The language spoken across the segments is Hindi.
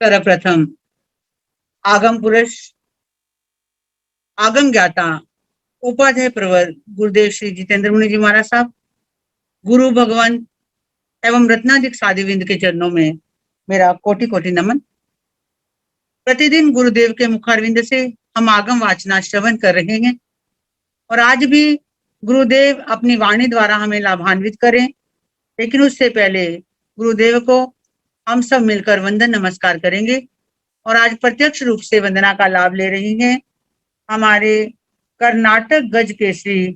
सर्वप्रथम आगम पुरुष, आगम ज्ञाता, उपाध्याय प्रवर गुरुदेव श्री जितेंद्र मुनि जी महाराज साहब, गुरु भगवान एवं रत्नाधिक साधुविंद के चरणों में मेरा कोटि कोटि नमन। प्रतिदिन गुरुदेव के मुखारविंद से हम आगम वाचना श्रवण कर रहे हैं और आज भी गुरुदेव अपनी वाणी द्वारा हमें लाभान्वित करें, लेकिन उससे पहले गुरुदेव को हम सब मिलकर वंदन नमस्कार करेंगे। और आज प्रत्यक्ष रूप से वंदना का लाभ ले रही हैं हमारे कर्नाटक गज के श्री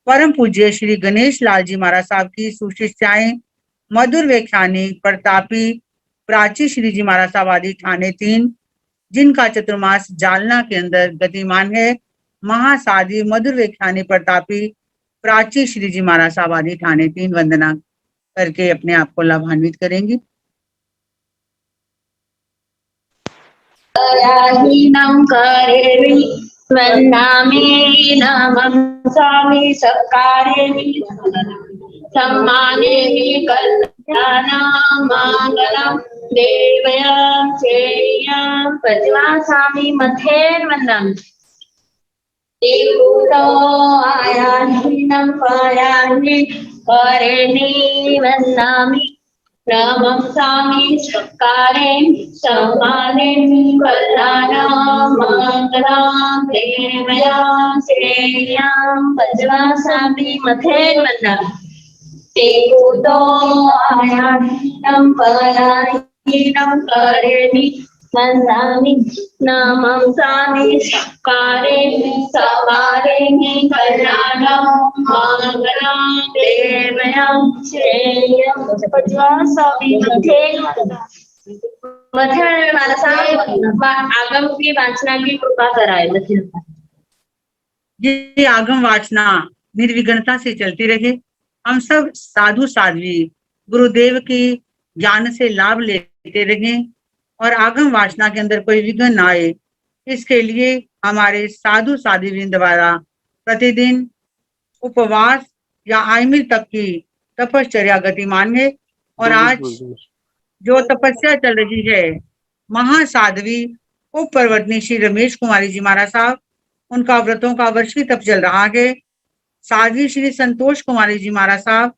परम पूज्य श्री गणेश लाल जी महाराज साहब की सुशिष्याएं मधुर व्याख्यानी प्रतापी प्राची श्री जी महाराज साहब आदि ठाणे 3, जिनका चतुर्मास जालना के अंदर गतिमान है। महासाधी मधुर व्याख्यानी प्रतापी प्राची श्री जी महाराज साहब आदि ठाणे 3 वंदना करके अपने आप को लाभान्वित करेंगी। वन्दामि नमः स्वामी सत्कारेमि सम्मानेमि कल्याणं मंगलं देवयं श्रेयं प्रतिमासामि मथेर्वन्दम् देवो आयान्नं पयान्नि करेणि वन्दामि नमः स्वामी सत्कारेमि सम्मानेमि कल्याणं मंगलं देवयं श्रेयं प्रतिमासामि मथेर्वन्दम् देवो आयान्नं पयान्नि करेणि वन्दामि नमः स्वामी सत्कारेमि सम्मानेमि कल्याणं मंगलं देवयं श्रेयं प्रतिमासामि मथेर्वन्दम्। आगम की वाचना की कृपा कराए। ये आगम वाचना निर्विघ्नता से चलती रहे। हम सब साधु साध्वी गुरुदेव की ज्ञान से लाभ लेते रहे और आगम वाचना के अंदर कोई विघ्न ना आए, इसके लिए हमारे साधु साध्वी द्वारा प्रतिदिन उपवास या आयमिर तक की तपश्चर्या गतिमान है। और आज जो तपस्या चल रही है, महासाध्वी उप प्रवर्तनी श्री रमेश कुमारी जी महाराज साहब, उनका व्रतों का वर्षी तप चल रहा है। साध्वी श्री संतोष कुमारी जी महाराज साहब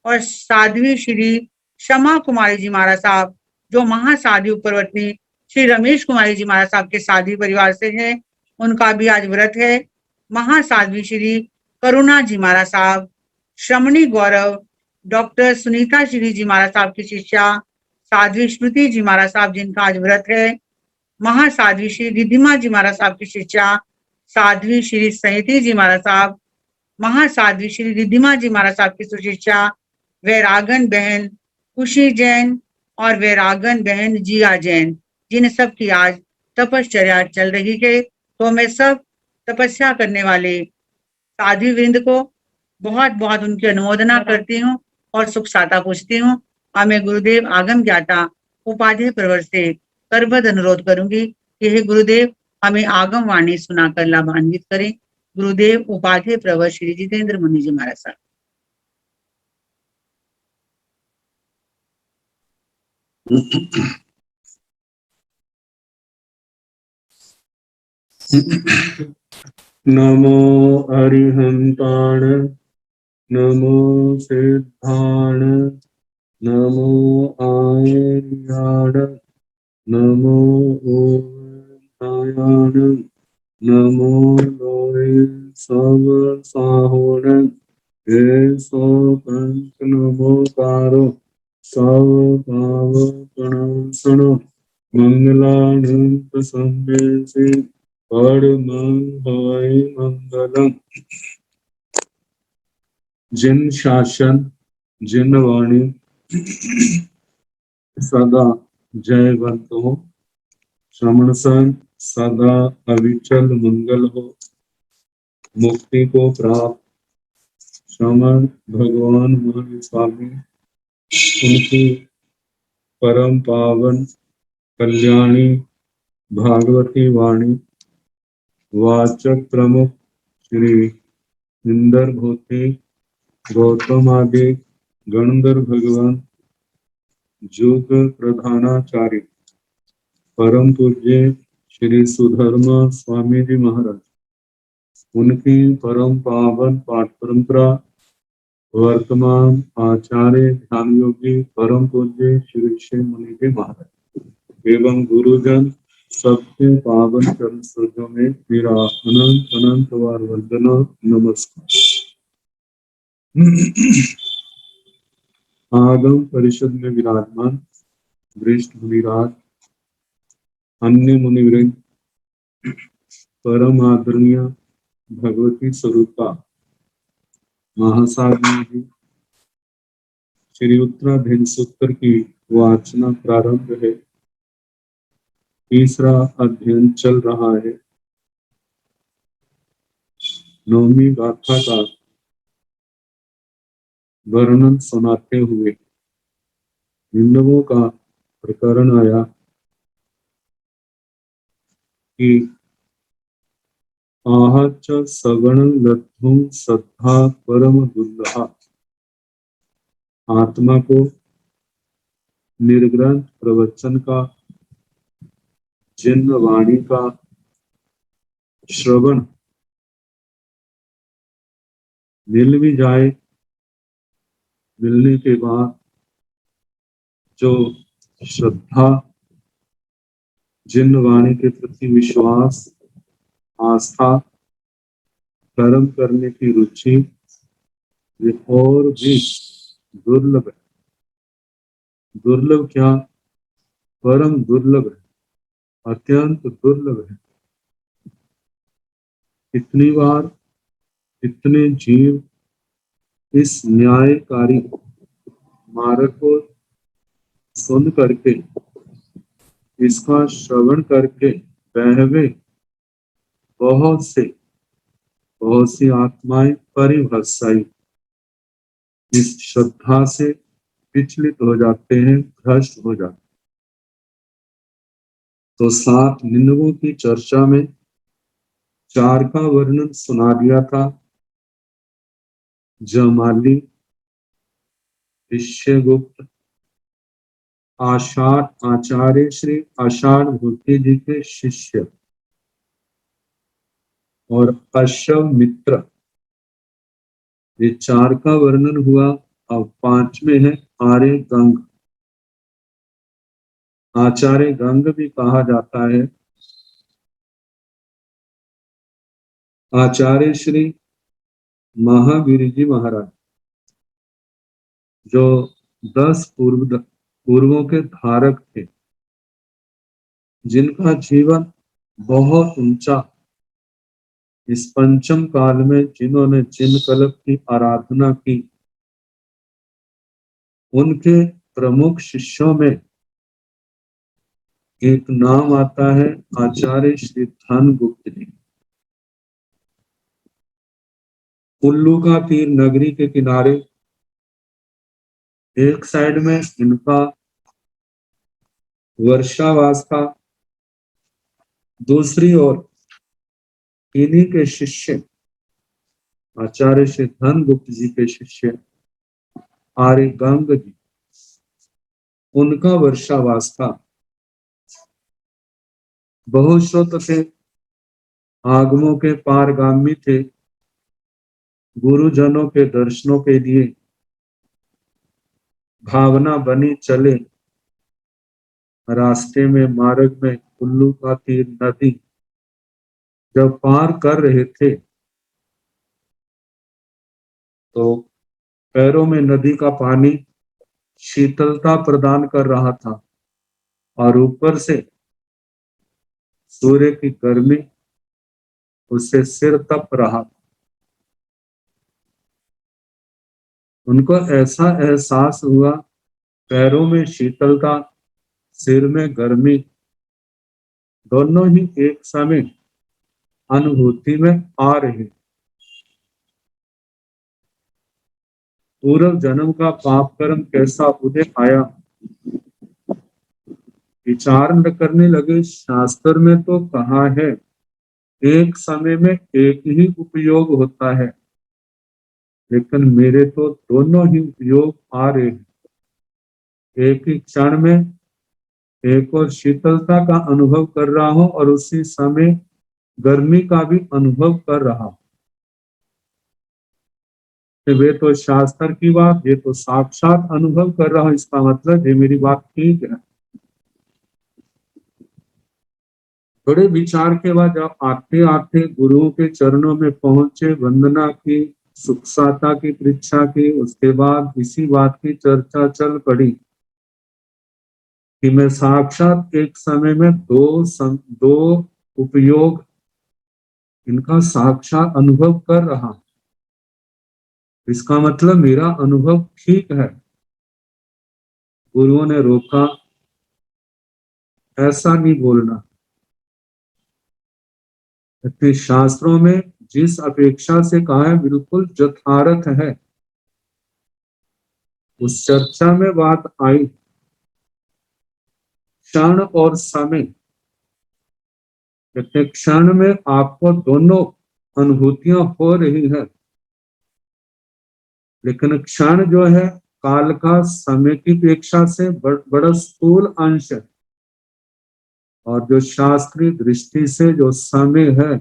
और साध्वी श्री क्षमा कुमारी जी महाराज साहब, जो महासाध्वी उप प्रवर्तनी श्री रमेश कुमारी जी महाराज साहब के साध्वी परिवार से हैं, उनका भी आज व्रत है। महासाध्वी श्री करुणा जी महाराज साहब, श्रमणी गौरव डॉक्टर सुनीता श्री जी महाराज साहब की शिष्या साध्वी स्मृति जी महाराज साहब, जिनका आज व्रत है। महासाध्वी श्री रिद्धिमा जी महाराज साहब की शिष्या साध्वी श्री सहिती जी महाराज साहब, महासाध्वी श्री रिद्धिमा जी महाराज साहब की सुशिष्या वैरागन बहन खुशी जैन और वैरागन बहन जिया जैन, जिन सब की आज तपश्चर्या चल रही है। तो मैं सब तपस्या करने वाले साध्वी वृंद को बहुत बहुत उनकी अनुमोदना करती हूँ और सुख साता पूछती हूँ। मैं गुरुदेव आगम ज्ञाता उपाध्याय प्रवर से करबद्ध अनुरोध करूंगी कि हे गुरुदेव हमें आगम वाणी सुनाकर लाभान्वित करें। गुरुदेव उपाध्याय प्रवर श्री जितेंद्र मुनि जी महाराज साहब। नमो अरिहंताण, नमो सिद्धाण, नमो आर्याण, नमो ओयाण, नमो लोय सब साहोण, हे सो पंच नमोकारो सब भाव प्रणसण मंगलानंत संदेशे परमं भवै मंगलम। जिन शासन जिन वाणी सदा जयवंत हो, श्रमण संत सदा अविचल मंगल हो, मुक्ति को प्राप्त श्रमण भगवान मान स्वामी, उनकी परम पावन कल्याणी भागवती वाणी वाचक प्रमुख श्री इंदर भूति गौतम आदि गणधर भगवान युग प्रधानाचार्य परम पूज्य श्री सुधर्मा स्वामी जी महाराज, उनकी परम पावन पाठ परंपरा वर्तमान आचार्य ध्यान योगी परम पूज्य श्री श्री मुनि जी महाराज एवं गुरुजन सबके पावन चरण सरोजों में मेरा अनंत अनंत बार वंदना नमस्कार। आगम परिषद में विराजमान वरिष्ठ मुनिराज, अन्य मुनिवृंद, परम आदरणीय भगवती स्वरूपा महासागर जी, श्री उत्तराधीन सूत्र की वाचना प्रारंभ है। तीसरा अध्ययन चल रहा है। नवमी गाथा का वर्णन सुनाते हुए हिंदुओं का प्रकरण आया कि आहच सगण लब्धुं श्रद्धा परम दुर्लभा। आत्मा को निर्ग्रंथ प्रवचन का, जिन वाणी का श्रवण मिल भी जाए, मिलने के बाद जो श्रद्धा, जिन वाणी के प्रति विश्वास, आस्था, कर्म करने की रुचि, ये और भी दुर्लभ है। दुर्लभ क्या, परम दुर्लभ है, अत्यंत दुर्लभ है। इतनी बार इतने जीव इस न्यायकारी मार्ग को सुन करके, इसका श्रवण करके बहवे बहुत सी आत्माएं परिभ्रष्टाई इस श्रद्धा से विचलित हो जाते हैं, भ्रष्ट हो जाते हैं। तो 7 निन्नवों की चर्चा में 4 का वर्णन सुना दिया था। जमाली, ऋष्यगुप्त, आषाढ़ आचार्य श्री आषाढ़ भूति जी के शिष्य और अश्व मित्र, ये 4 का वर्णन हुआ। अब 5 में है आर्य गंग। आचार्य गंग भी कहा जाता है। आचार्य श्री महावीर जी महाराज, जो 10 पूर्वों के धारक थे, जिनका जीवन बहुत ऊंचा, इस पंचम काल में जिन्होंने जिन कल्प की आराधना की, उनके प्रमुख शिष्यों में एक नाम आता है आचार्य श्री धन गुप्त जी। कुल्लू का तीर नगरी के किनारे एक साइड में इनका वर्षावास था, दूसरी ओर इन्हीं के शिष्य आचार्य श्री धन गुप्त जी के शिष्य आर्य गंग जी, उनका वर्षावास था। बहुश्रुत थे, आगमों के पारगामी थे, गुरुजनों के दर्शनों के लिए भावना बनी चले। रास्ते में, मार्ग में कुल्लू का तीर नदी जब पार कर रहे थे, तो पैरों में नदी का पानी शीतलता प्रदान कर रहा था और ऊपर से सूर्य की गर्मी उससे सिर तप रहा था। उनको ऐसा एहसास हुआ, पैरों में शीतलता, सिर में गर्मी, दोनों ही एक समय अनुभूति में आ रही। पूर्व जन्म का पाप कर्म कैसा उदय आया, विचार न करने लगे। शास्त्र में तो कहा है एक समय में एक ही उपयोग होता है, लेकिन मेरे तो दोनों ही उपयोग आ रहे हैं। एक ही क्षण में एक और शीतलता का अनुभव कर रहा हूं और उसी समय गर्मी का भी अनुभव कर रहा हूं। वे तो शास्त्र की बात, ये तो साक्षात अनुभव कर रहा हूं, इसका मतलब ये मेरी बात ठीक है। बड़े विचार के बाद जब आते आते गुरुओं के चरणों में पहुंचे, वंदना की, सुखसाता की परीक्षा की, उसके बाद इसी बात की चर्चा चल पड़ी कि मैं साक्षात एक समय में दो उपयोग इनका साक्षात अनुभव कर रहा हूं। इसका मतलब मेरा अनुभव ठीक है। गुरुओं ने रोका, ऐसा नहीं बोलना। इतने शास्त्रों में जिस अपेक्षा से कहा है बिल्कुल यथार्थ है। उस चर्चा में बात आई क्षण और समय। प्रत्येक क्षण में आपको दोनों अनुभूतियां हो रही है, लेकिन क्षण जो है काल का समय की अपेक्षा से बड़ा स्थूल अंश है, और जो शास्त्रीय दृष्टि से जो समय है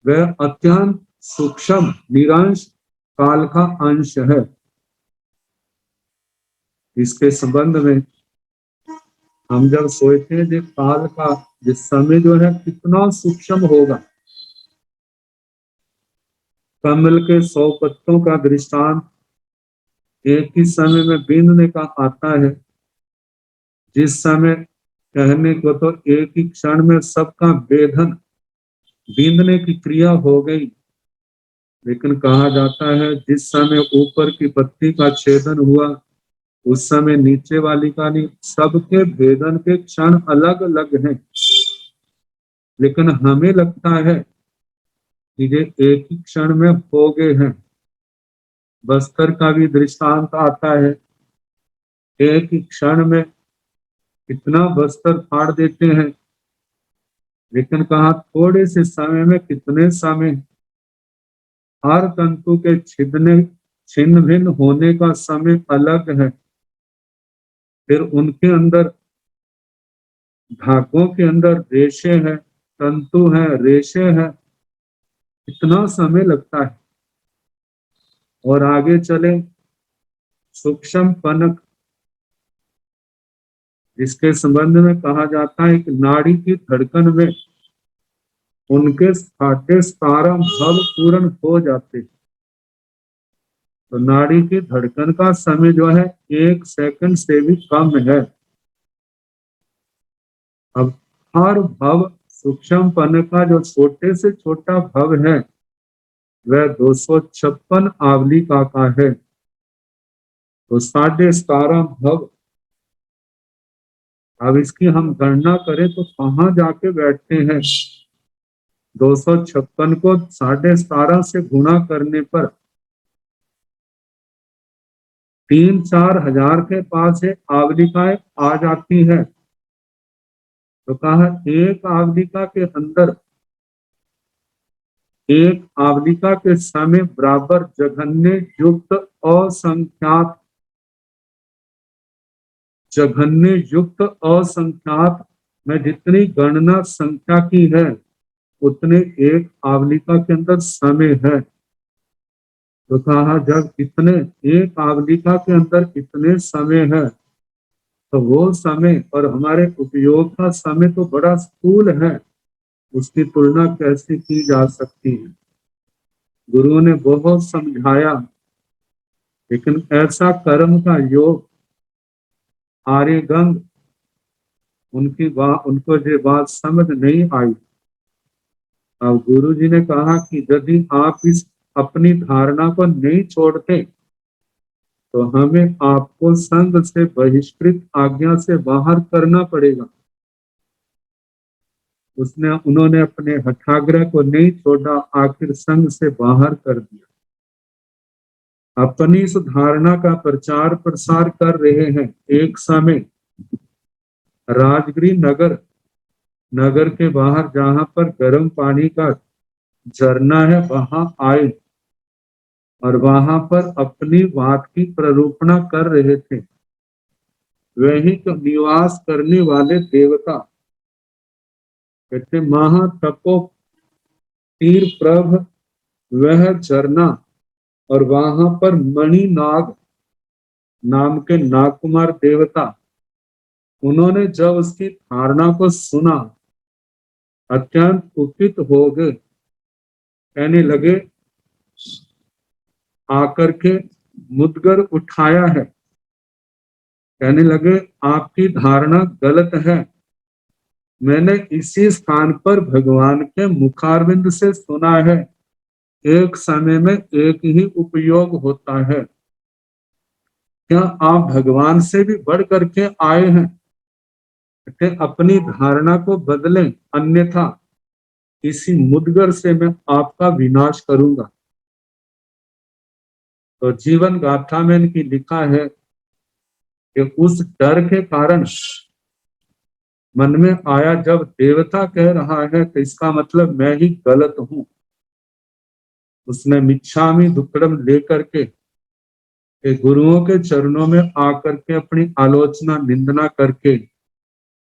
वह अत्यंत सूक्ष्म निरंश काल का अंश है। इसके संबंध में हम जब सोचते हैं कि काल का जिस समय जो है कितना सूक्ष्म होगा। कमल के 100 पत्तों का दृष्टांत एक ही समय में बीनने का आता है। जिस समय कहने को तो एक ही क्षण में सबका वेधन बीनने की क्रिया हो गई, लेकिन कहा जाता है जिस समय ऊपर की पत्ती का छेदन हुआ उस समय नीचे वाली का नहीं। सबके भेदन के क्षण अलग अलग हैं, लेकिन हमें लगता है कि ये एक ही क्षण में हो गए हैं। बस्तर का भी दृष्टांत आता है, एक ही क्षण में कितना बस्तर फाड़ देते हैं, लेकिन कहा थोड़े से समय में कितने समय। हर तंतु के छिन्न भिन्न होने का समय अलग है। फिर उनके अंदर धागों के अंदर रेशे हैं, तंतु हैं, रेशे हैं, कितना समय लगता है। और आगे चले सूक्ष्म पनक, जिसके संबंध में कहा जाता है कि नाड़ी की धड़कन में उनके 17.5 भव पूर्ण हो जाते। तो नाड़ी की धड़कन का समय जो है 1 सेकंड से भी कम है। अब हर भव सूक्ष्मपन का जो छोटे से छोटा भव है वह 256 आवलिका का है। तो 17.5 भव, अब इसकी हम गणना करें तो कहाँ जाके बैठते हैं। 256 को 17.5 से गुणा करने पर 3-4 हजार के पास है आवलिकाएं आ जाती है। तो कहा एक आवलिका के अंदर, एक आवलिका के समय बराबर जघन्य युक्त असंख्यात, जघन्य युक्त असंख्यात में जितनी गणना संख्या की है उतने एक आवलिका के अंदर समय है। तो कहा जब इतने एक आवलिका के अंदर इतने समय है तो वो समय और हमारे उपयोग का समय तो बड़ा स्थूल है, उसकी तुलना कैसे की जा सकती है। गुरुओं ने बहुत समझाया, लेकिन ऐसा कर्म का योग आर्यगंग उनको ये बात समझ नहीं आई। अब गुरु जी ने कहा कि यदि आप इस अपनी धारणा को नहीं छोड़ते तो हमें आपको संघ से बहिष्कृत आज्ञा से बाहर करना पड़ेगा। उन्होंने अपने हठाग्रह को नहीं छोड़ा, आखिर संघ से बाहर कर दिया। अपनी इस धारणा का प्रचार प्रसार कर रहे हैं। एक समय राजगिरी नगर के बाहर जहां पर गर्म पानी का झरना है वहां आए और वहां पर अपनी बात की प्ररूपणा कर रहे थे। वैहिक निवास करने वाले देवता, कहते महातपो तीर प्रभ वह झरना, और वहां पर मणिनाग नाम के नागकुमार देवता, उन्होंने जब उसकी धारणा को सुना अत्यंत कुपित हो गए, कहने लगे आकर के मुदगर उठाया है, कहने लगे आपकी धारणा गलत है। मैंने इसी स्थान पर भगवान के मुखारविंद से सुना है एक समय में एक ही उपयोग होता है। क्या आप भगवान से भी बढ़ करके आए हैं? अपनी धारणा को बदलें, अन्यथा इसी मुदगर से मैं आपका विनाश करूंगा। तो जीवन गाथा में इनकी लिखा है कि उस डर के कारण मन में आया, जब देवता कह रहा है तो इसका मतलब मैं ही गलत हूं। उसने मिच्छामि दुक्कड़म लेकर के गुरुओं के चरणों में आकर के अपनी आलोचना निंदना करके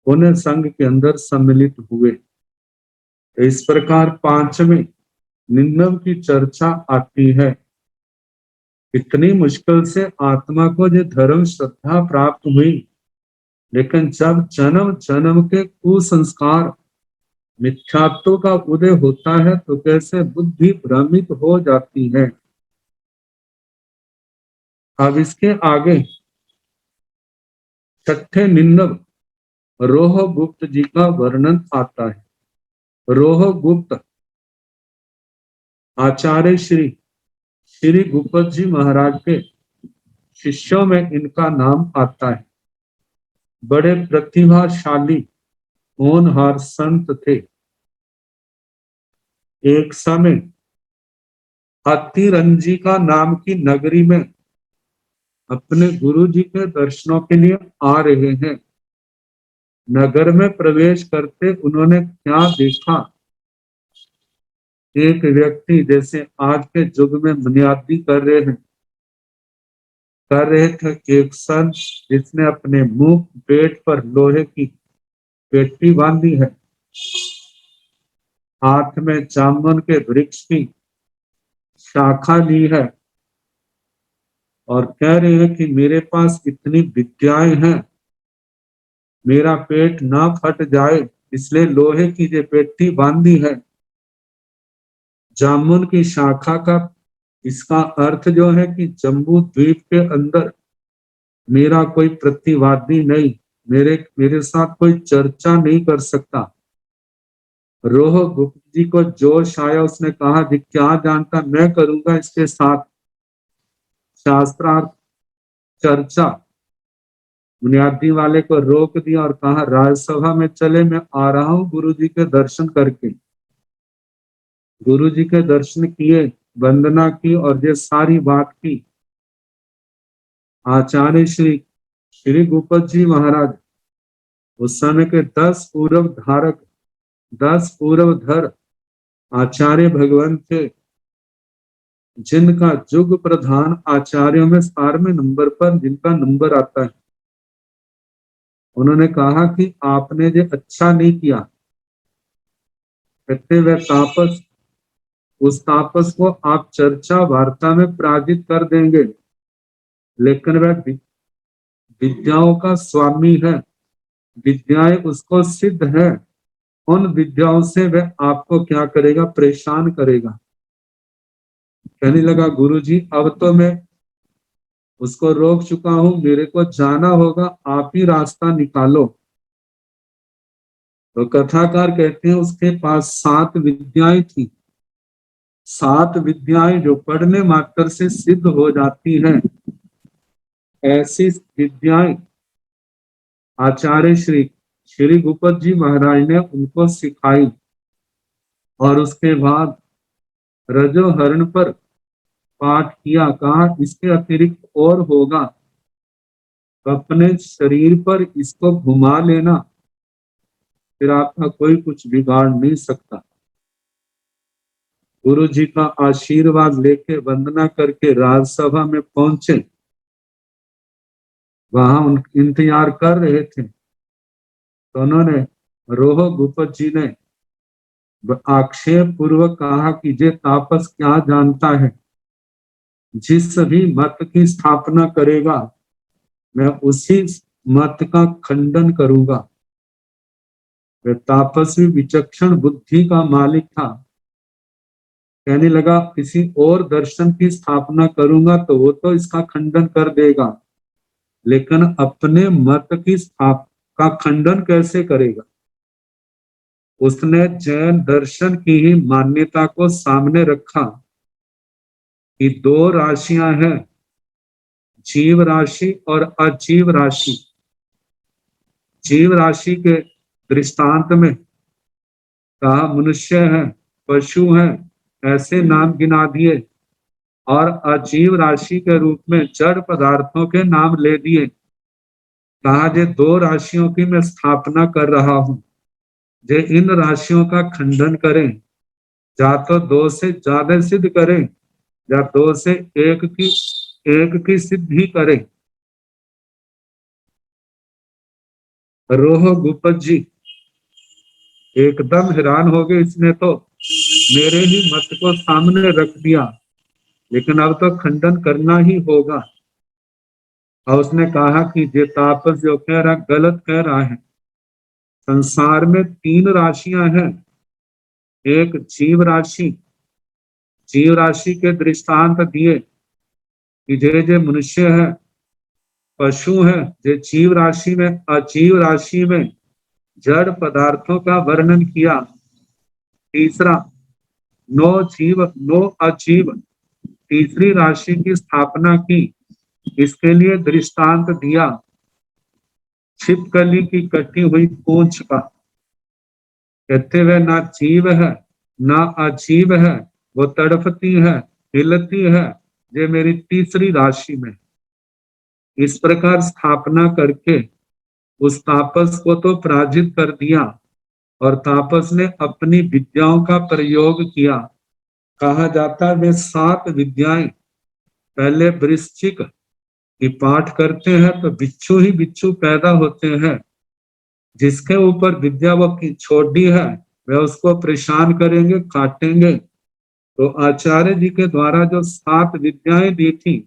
उन्हें संघ के अंदर सम्मिलित हुए। इस प्रकार पांचवें निंदम की चर्चा आती है। इतनी मुश्किल से आत्मा को जो धर्म श्रद्धा प्राप्त हुई, लेकिन जब जन्म जन्म के कुसंस्कार मिथ्यात्व का उदय होता है तो कैसे बुद्धि भ्रमित हो जाती है। अब इसके आगे छठे निंदम रोह गुप्त जी का वर्णन आता है। रोह गुप्त आचार्य श्री श्री गुप्त जी महाराज के शिष्यों में इनका नाम आता है। बड़े प्रतिभाशाली होनहार संत थे। एक समय अतिरंजिका नाम की नगरी में अपने गुरु जी के दर्शनों के लिए आ रहे हैं। नगर में प्रवेश करते उन्होंने क्या देखा, एक व्यक्ति जैसे आज के युग में बुनियादी कर रहे थे, एक संत जिसने अपने मुंह पेट पर लोहे की पेटी बांधी है, हाथ में जामुन के वृक्ष की शाखा ली है और कह रहे हैं कि मेरे पास इतनी विद्याएं हैं, मेरा पेट ना फट जाए इसलिए लोहे की जो पेटी बांधी है। जामुन की शाखा का इसका अर्थ जो है कि जम्बू द्वीप के अंदर मेरा कोई प्रतिवादी नहीं, मेरे साथ कोई चर्चा नहीं कर सकता। रोह गुप्त जी को जोश आया, उसने कहा जी क्या जानता मैं करूंगा इसके साथ शास्त्रार्थ चर्चा। बुनियादी वाले को रोक दिया और कहा राजसभा में चले, मैं आ रहा हूं गुरु जी के दर्शन करके। गुरु जी के दर्शन किए, वंदना की और ये सारी बात की। आचार्य श्री श्री गुप्त जी महाराज उस समय के 10 पूर्व धारक 10 पूर्वधर आचार्य भगवान थे, जिनका जुग प्रधान आचार्यों में 12वें नंबर पर जिनका नंबर आता है। उन्होंने कहा कि आपने जो अच्छा नहीं किया, कहते वह तापस, उस तापस को आप चर्चा वार्ता में पराजित कर देंगे, लेकिन वह विद्याओं का स्वामी है, विद्याएं उसको सिद्ध है, उन विद्याओं से वह आपको क्या करेगा, परेशान करेगा। कहने लगा गुरु जी अब तो मैं उसको रोक चुका हूं, मेरे को जाना होगा, आप ही रास्ता निकालो। तो कथाकार कहते हैं उसके पास 7 विद्याएं थी। 7 विद्याएं जो पढ़ने मात्र से सिद्ध हो जाती हैं, ऐसी विद्याएं आचार्य श्री श्री गुप्त जी महाराज ने उनको सिखाई। और उसके बाद रजोहरण पर पाठ किया, कहा इसके अतिरिक्त और होगा तो अपने शरीर पर इसको घुमा लेना, फिर आपका कोई कुछ बिगाड़ नहीं सकता। गुरु जी का आशीर्वाद लेके वंदना करके राजसभा में पहुंचे। वहां इंतजार कर रहे थे। तो उन्होंने रोह गुपत जी ने आक्षेप पूर्वक कहा कि ये तापस क्या जानता है, जिस भी मत की स्थापना करेगा मैं उसी मत का खंडन करूंगा। वह तापस्वी विचक्षण बुद्धि का मालिक था। कहने लगा किसी और दर्शन की स्थापना करूंगा तो वो तो इसका खंडन कर देगा, लेकिन अपने मत की का खंडन कैसे करेगा। उसने जैन दर्शन की ही मान्यता को सामने रखा कि दो राशियां हैं, जीव राशि और अजीव राशि। जीव राशि के दृष्टांत में कहा मनुष्य है, पशु है, ऐसे नाम गिना दिए, और अजीव राशि के रूप में जड़ पदार्थों के नाम ले दिए। कहा जे दो राशियों की मैं स्थापना कर रहा हूं, जे इन राशियों का खंडन करें, या तो दो से ज्यादा सिद्ध करें या दो से एक की सिद्धि करें। रोह गुपत जी एकदम हैरान हो गए, इसने तो मेरे ही मत को सामने रख दिया, लेकिन अब तो खंडन करना ही होगा। और उसने कहा कि ये तापस जो कह रहा गलत कह रहा है। संसार में तीन राशियां हैं, एक जीव राशि। जीव राशि के दृष्टांत दिए कि जे मनुष्य है, पशु है, जे जीव राशि में, अजीव राशि में जड़ पदार्थों का वर्णन किया। तीसरा नो जीव नो अजीव, तीसरी राशि की स्थापना की। इसके लिए दृष्टांत दिया छिपकली की कटी हुई पूंछ का। कहते हुए ना जीव है ना अजीव है, वो तड़पती है, हिलती है, ये मेरी तीसरी राशि में। इस प्रकार स्थापना करके उस तापस को तो पराजित कर दिया, और तापस ने अपनी विद्याओं का प्रयोग किया। कहा जाता है वे 7 विद्याएं, पहले वृश्चिक की पाठ करते हैं तो बिच्छू ही बिच्छू पैदा होते हैं। जिसके ऊपर विद्या वो छोड़ी है वे उसको परेशान करेंगे, काटेंगे। तो आचार्य जी के द्वारा जो 7 विद्याएं दी थी,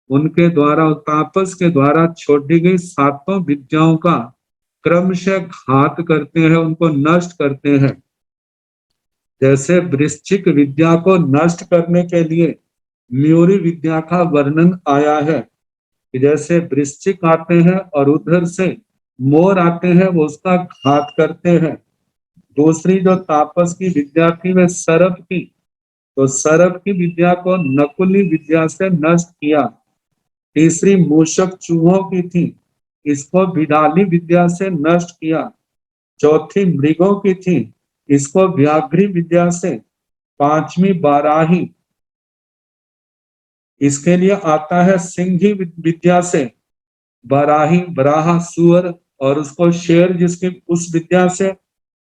उनके द्वारा तापस के द्वारा छोड़ी गई 7 विद्याओं का क्रमशः घात करते हैं, उनको नष्ट करते हैं। जैसे वृश्चिक विद्या को नष्ट करने के लिए मयूरी विद्या का वर्णन आया है कि जैसे वृश्चिक आते हैं और उधर से मोर आते हैं, वो उसका घात करते हैं। दूसरी जो तापस की विद्या थी वह सर्प की, तो सर्प की विद्या को नकुली विद्या से नष्ट किया। तीसरी मूषक चूहों की थी, इसको बिडाली विद्या से नष्ट किया। चौथी मृगों की थी, इसको व्याघ्री विद्या से। पांचवी बाराही, इसके लिए आता है सिंही विद्या से। बाराही बराहा सुअर, और उसको शेर जिसकी उस विद्या से।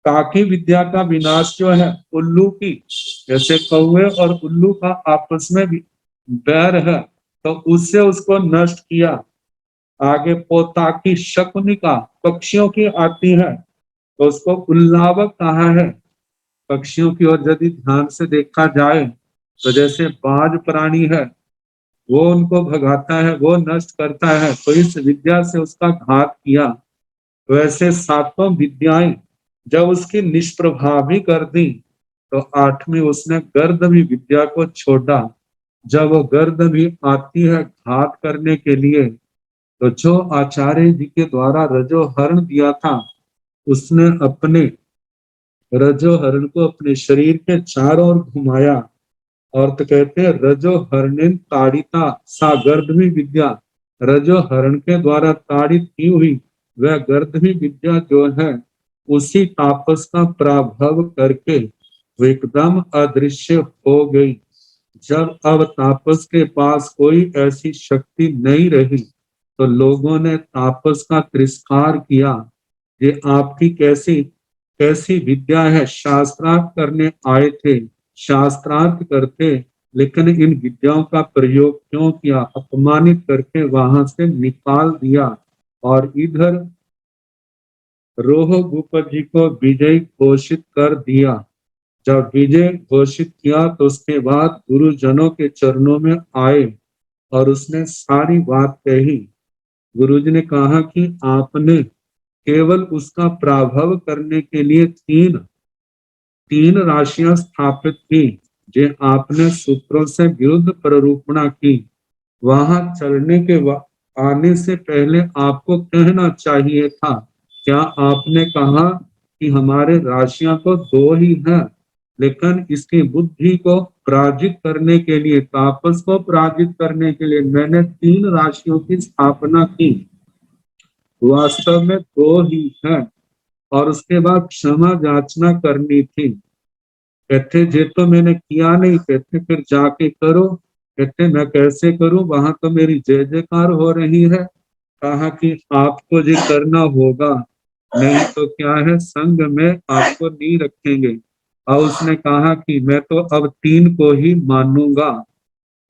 काकी विद्या का विनाश जो है उल्लू की, जैसे कौवे और उल्लू का आपस में बैर है तो उससे उसको नष्ट किया। आगे पोताकी शकुनिका पक्षियों की आती है तो उसको उल्लावक कहा है। पक्षियों की ओर यदि ध्यान से देखा जाए तो जैसे बाज प्राणी है वो उनको भगाता है, वो नष्ट करता है, तो इस विद्या से उसका घात किया। तो ऐसे 7 विद्याएं जब उसकी निष्प्रभावी कर दी तो 8वीं उसने गर्दभी विद्या को छोड़ा। जब वो गर्दभी आती है घात करने के लिए, तो जो आचार्य जी के द्वारा रजोहरण दिया था, उसने अपने रजोहरण को अपने शरीर के चारों ओर घुमाया। और तो कहते हैं रजोहरणेन ताड़िता सा गर्दभी विद्या, रजोहरण के द्वारा ताड़ित की हुई वह गर्दभी विद्या जो है उसी तापस का प्रभाव करके वो एकदम अदृश्य हो गई। जब अब तापस के पास कोई ऐसी शक्ति नहीं रही तो लोगों ने तापस का तिरस्कार किया। ये आपकी कैसी कैसी विद्या है, शास्त्रार्थ करने आए थे, शास्त्रार्थ करते लेकिन इन विद्याओं का प्रयोग क्यों किया? अपमानित करके वहां से निकाल दिया और इधर रोहगुप्त जी को विजयी घोषित कर दिया। जब विजय घोषित किया तो उसके बाद गुरुजनों के चरणों में आए और उसने सारी बात कही। गुरुजी ने कहा कि आपने केवल उसका पराभव करने के लिए तीन राशियां स्थापित की, जो आपने सूत्रों से विरुद्ध प्ररूपणा की। वहां चलने के आने से पहले आपको कहना चाहिए था। क्या आपने कहा कि हमारे राशियां तो दो ही हैं, लेकिन इसकी बुद्धि को पराजित करने के लिए, तापस को पराजित करने के लिए मैंने 3 राशियों की स्थापना की। वास्तव में दो ही हैं। और उसके बाद क्षमा याचना करनी थी। कहते जे तो मैंने किया नहीं। कहते फिर जाके करो। कहते मैं कैसे करूं, वहां तो मेरी जय जयकार हो रही है। कहा कि आपको ये करना होगा, नहीं तो क्या है, संघ में आपको नहीं रखेंगे। और उसने कहा कि मैं तो अब 3 को ही मानूंगा।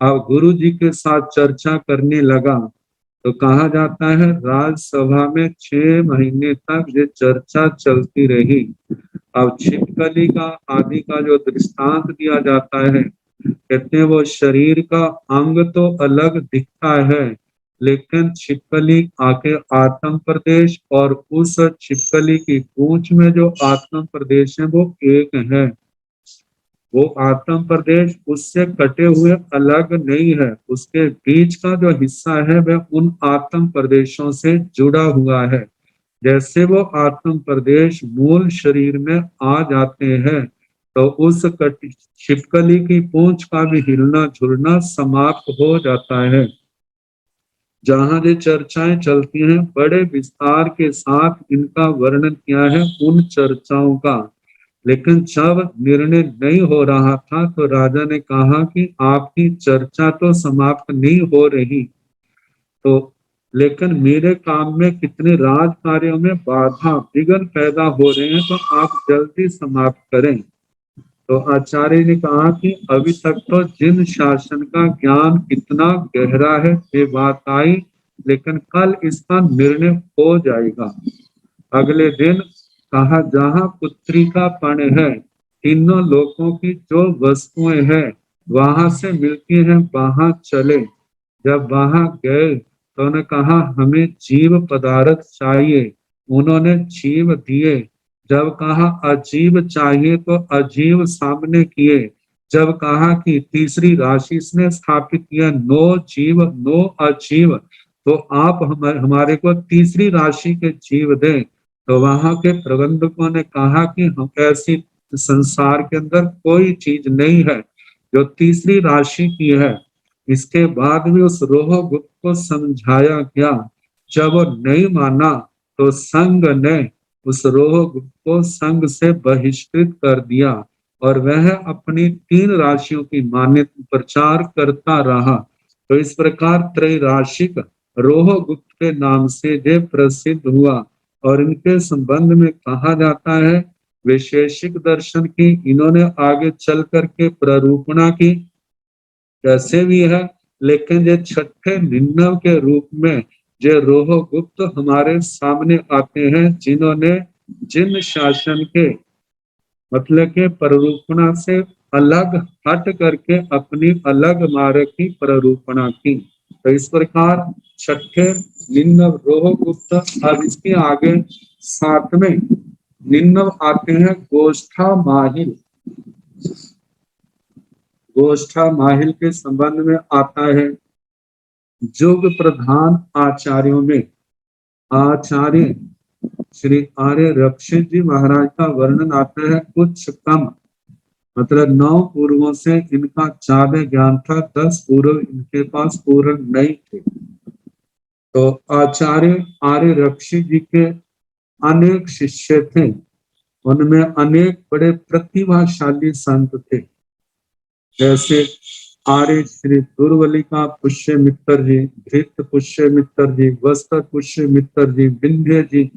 अब गुरु जी के साथ चर्चा करने लगा। तो कहा जाता है राजसभा में 6 महीने तक ये चर्चा चलती रही। अब छिपकली का आदि का जो दृष्टांत दिया जाता है, कहते हैं वो शरीर का अंग तो अलग दिखता है, लेकिन छिपकली आके आत्म प्रदेश और उस छिपकली की पूंछ में जो आत्म प्रदेश है वो एक है। वो आत्म प्रदेश उससे कटे हुए अलग नहीं है। उसके बीच का जो हिस्सा है वह उन आत्म प्रदेशों से जुड़ा हुआ है। जैसे वो आत्म प्रदेश मूल शरीर में आ जाते हैं तो उस छिपकली की पूंछ का भी हिलना झुलना समाप्त हो जाता है। जहां ये चर्चाएं चलती हैं, बड़े विस्तार के साथ इनका वर्णन किया है उन चर्चाओं का। लेकिन जब निर्णय नहीं हो रहा था तो राजा ने कहा कि आपकी चर्चा तो समाप्त नहीं हो रही, तो लेकिन मेरे काम में कितने राज कार्यों में बाधा विघ्न पैदा हो रहे हैं, तो आप जल्दी समाप्त करें। तो आचार्य ने कहा कि अभी तक तो जिन शासन का ज्ञान कितना गहरा है ये बात आई, लेकिन कल इसका निर्णय हो जाएगा। अगले दिन कहा जहां पुत्री का पण है, तीनों लोगों की जो वस्तुएं हैं वहां से मिलती हैं, वहां चले। जब वहां गए तो उन्होंने कहा हमें जीव पदार्थ चाहिए। उन्होंने जीव दिए। जब कहा अजीब चाहिए तो अजीब सामने किए। जब कहा कि तीसरी राशि ने स्थापित किया, नो जीव नो अजीव, तो आप हमारे को तीसरी राशि के जीव दें। तो वहां के प्रबंधकों ने कहा कि हम ऐसी संसार के अंदर कोई चीज नहीं है जो तीसरी राशि की है। इसके बाद भी उस रोहगुप्त को समझाया गया। जब वो नहीं माना तो संघ ने उस रोहगुप्त को संघ से बहिष्कृत कर दिया और वह अपनी 3 राशियों की मान्यता प्रचार करता रहा। तो इस प्रकार त्रैराशिक रोहगुप्त के नाम से ये प्रसिद्ध हुआ। और इनके संबंध में कहा जाता है वैशेषिक दर्शन की इन्होंने आगे चल करके प्ररूपणा की, कैसे भी है, लेकिन ये छठे निन्नव के रूप में जो रोहगुप्त हमारे सामने आते हैं, जिन्होंने जिन शासन के मतलब के प्ररूपणा से अलग हट करके अपनी अलग मार्ग की प्ररूपणा की। तो इस प्रकार छठे निन्नव रोहगुप्त। अब इसके आगे 7वें निन्नव आते हैं गोष्ठा माहिल। गोष्ठा माहिल के संबंध में आता है युग प्रधान आचार्यों में आचार्य श्री आर्य रक्षित जी महाराज का वर्णन आता है। उच्च कम मतलब 9 पूर्वों से इनका ज्यादा ज्ञान था, 10 पूर्व इनके पास पूर्ण नहीं थे। तो आचार्य आर्य रक्षित जी के अनेक शिष्य थे, उनमें अनेक बड़े प्रतिभाशाली संत थे, जैसे आर्य श्री दुर्वलिका पुष्य मित्र जी, धृत पुष्य मित्र जी, वस्त्र पुष्य मित्र जी, विंध्य जी,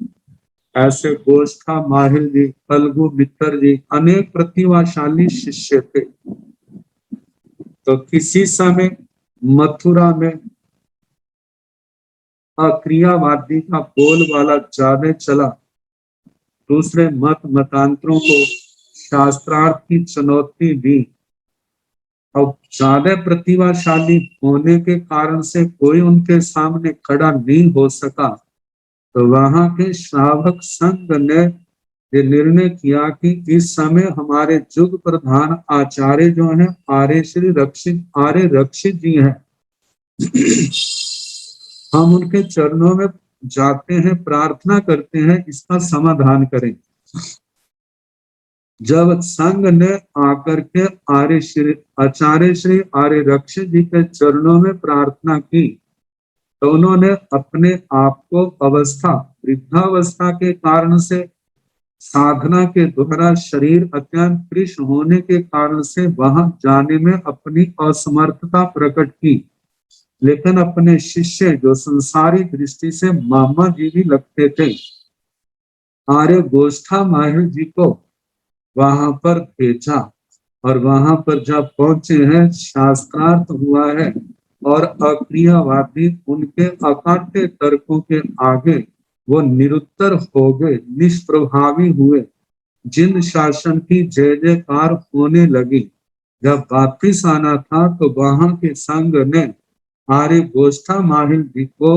ऐसे गोष्ठा माहिल जी, फल्गु मित्र जी, अनेक प्रतिभाशाली शिष्य थे। तो किसी समय मथुरा में अक्रियावादी का बोलबाला ज्यादा चला। दूसरे मतांतरों को शास्त्रार्थ की चुनौती दी। अब ज्यादा प्रतिभाशाली होने के कारण से कोई उनके सामने खड़ा नहीं हो सका, तो वहां के श्रावक संघ ने ये निर्णय किया कि इस समय हमारे जुग प्रधान आचार्य जो हैं आर्य रक्षित जी हैं, हम उनके चरणों में जाते हैं, प्रार्थना करते हैं, इसका समाधान करें। जब संघ ने आकर के आचार्य श्री आर्य रक्षित जी के चरणों में प्रार्थना की, तो उन्होंने अपने आप को वृद्धावस्था के कारण से, साधना के द्वारा शरीर अत्यंत कृष्ण होने के कारण से वहां जाने में अपनी असमर्थता प्रकट की। लेकिन अपने शिष्य जो संसारी दृष्टि से मामा जी भी लगते थे, आर्य गोष्ठा माहिर जी को वहां पर भेजा, और वहां पर जब पहुंचे हैं, शास्त्रार्थ हुआ है और अक्रियावादी उनके अकाट्य तर्कों के आगे वो निरुत्तर हो गए, निष्प्रभावी हुए। जिन शासन की जय जयकार होने लगी, जब वापिस आना था तो वहां के संघ ने आर्य गोष्ठा माहिल जी को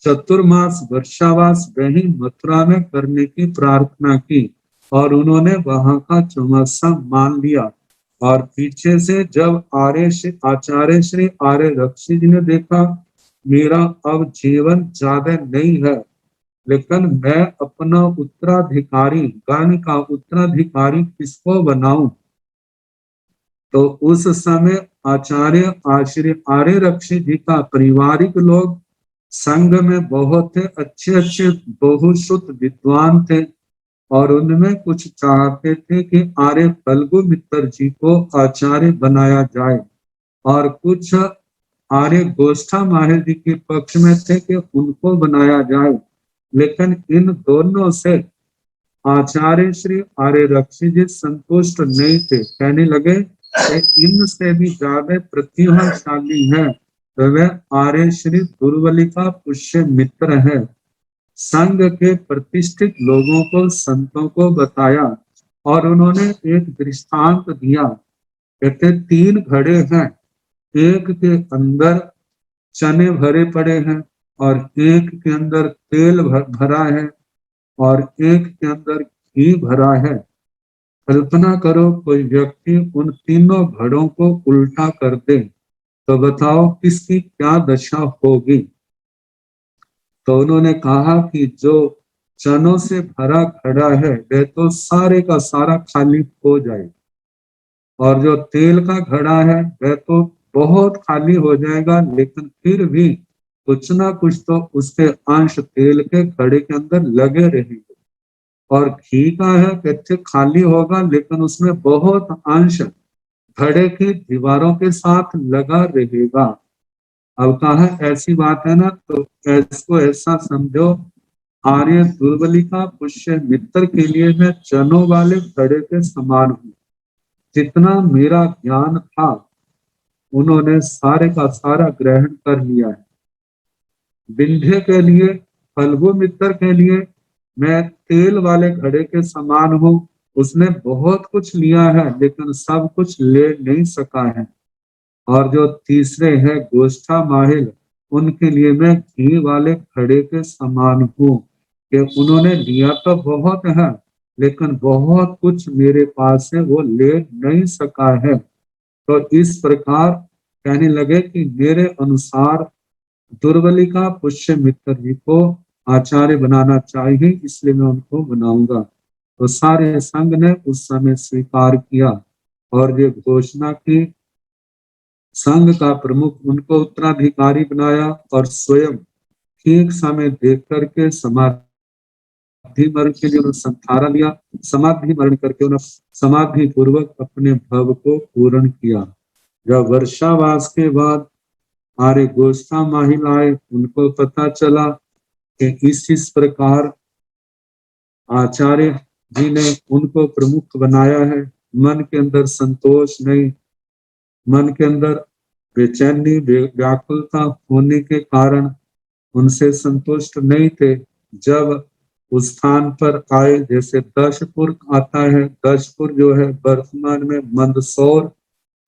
चतुर्मास वर्षावास वही मथुरा में करने की प्रार्थना की, और उन्होंने वहां का चौमासा मान लिया। और पीछे से जब आचार्य श्री आर्य रक्षित जी ने देखा, मेरा अब जीवन ज्यादा नहीं है, लेकिन मैं अपना उत्तराधिकारी, गण का उत्तराधिकारी किसको बनाऊं, तो उस समय आचार्य आर्य रक्षित जी का पारिवारिक लोग संघ में बहुत अच्छे बहुश्रुत विद्वान थे, और उनमें कुछ चाहते थे कि आर्य फल्गु मित्र जी को आचार्य बनाया जाए, और कुछ आर्य गोष्ठा माहिर जी के पक्ष में थे कि उनको बनाया जाए। लेकिन इन दोनों से आचार्य श्री आर्य रक्षित जी संतुष्ट नहीं थे। कहने लगे कि इनसे भी ज्यादा प्रतिभाशाली है, तो वह आर्य श्री दुर्बली का पुष्य मित्र है। संघ के प्रतिष्ठित लोगों को, संतों को बताया, और उन्होंने एक दृष्टांत दिया। कहते 3 घड़े हैं, एक के अंदर चने भरे पड़े हैं, और एक के अंदर तेल भरा है, और एक के अंदर घी भरा है। कल्पना करो कोई व्यक्ति उन तीनों घड़ों को उल्टा कर दे, तो बताओ किसकी क्या दशा होगी। तो उन्होंने कहा कि जो चनों से भरा घड़ा है वह तो सारे का सारा खाली हो जाए, और जो तेल का घड़ा है वह तो बहुत खाली हो जाएगा, लेकिन फिर भी कुछ ना कुछ तो उसके अंश तेल के घड़े के अंदर लगे रहेंगे। और घी का है कहते खाली होगा, लेकिन उसमें बहुत अंश घड़े की दीवारों के साथ लगा रहेगा। अब कहा ऐसी बात है ना, तो इसको ऐसा समझो, आर्य दुर्बली का पुष्य मित्र के लिए मैं चनों वाले घड़े के समान हूँ। जितना मेरा ज्ञान था उन्होंने सारे का सारा ग्रहण कर लिया है। विंध्य के लिए, फल्गु मित्र के लिए मैं तेल वाले घड़े के समान हूँ। उसने बहुत कुछ लिया है लेकिन सब कुछ ले नहीं सका है। और जो तीसरे है गोष्ठा माहिल, उनके लिए मैं घी वाले घड़े के समान हूँ कि उन्होंने लिया तो बहुत है लेकिन बहुत कुछ मेरे पास है वो ले नहीं सका है। तो इस प्रकार कहने लगे कि मेरे अनुसार दुर्बली का पुष्य मित्र जी को आचार्य बनाना चाहिए, इसलिए मैं उनको बनाऊंगा। तो सारे संघ ने उस समय स्वीकार किया और ये घोषणा की। संघ का प्रमुख उनको उत्तराधिकारी बनाया और स्वयं ठीक समय देख करके समाधि मरण के लिए उन्होंने संथारा लिया। समाधि मरण करके उन्होंने समाधि पूर्वक अपने भव को पूर्ण किया। जब वर्षावास के बाद आर्य गोष्ठा माहिल आए, उनको पता चला कि इस प्रकार आचार्य जी ने उनको प्रमुख बनाया है। मन के अंदर संतोष नहीं, मन के अंदर बेचैनी व्याकुलता होने के कारण उनसे संतुष्ट नहीं थे। जब उस स्थान पर आए, जैसे दशपुर आता है, दशपुर जो है वर्तमान में मंदसौर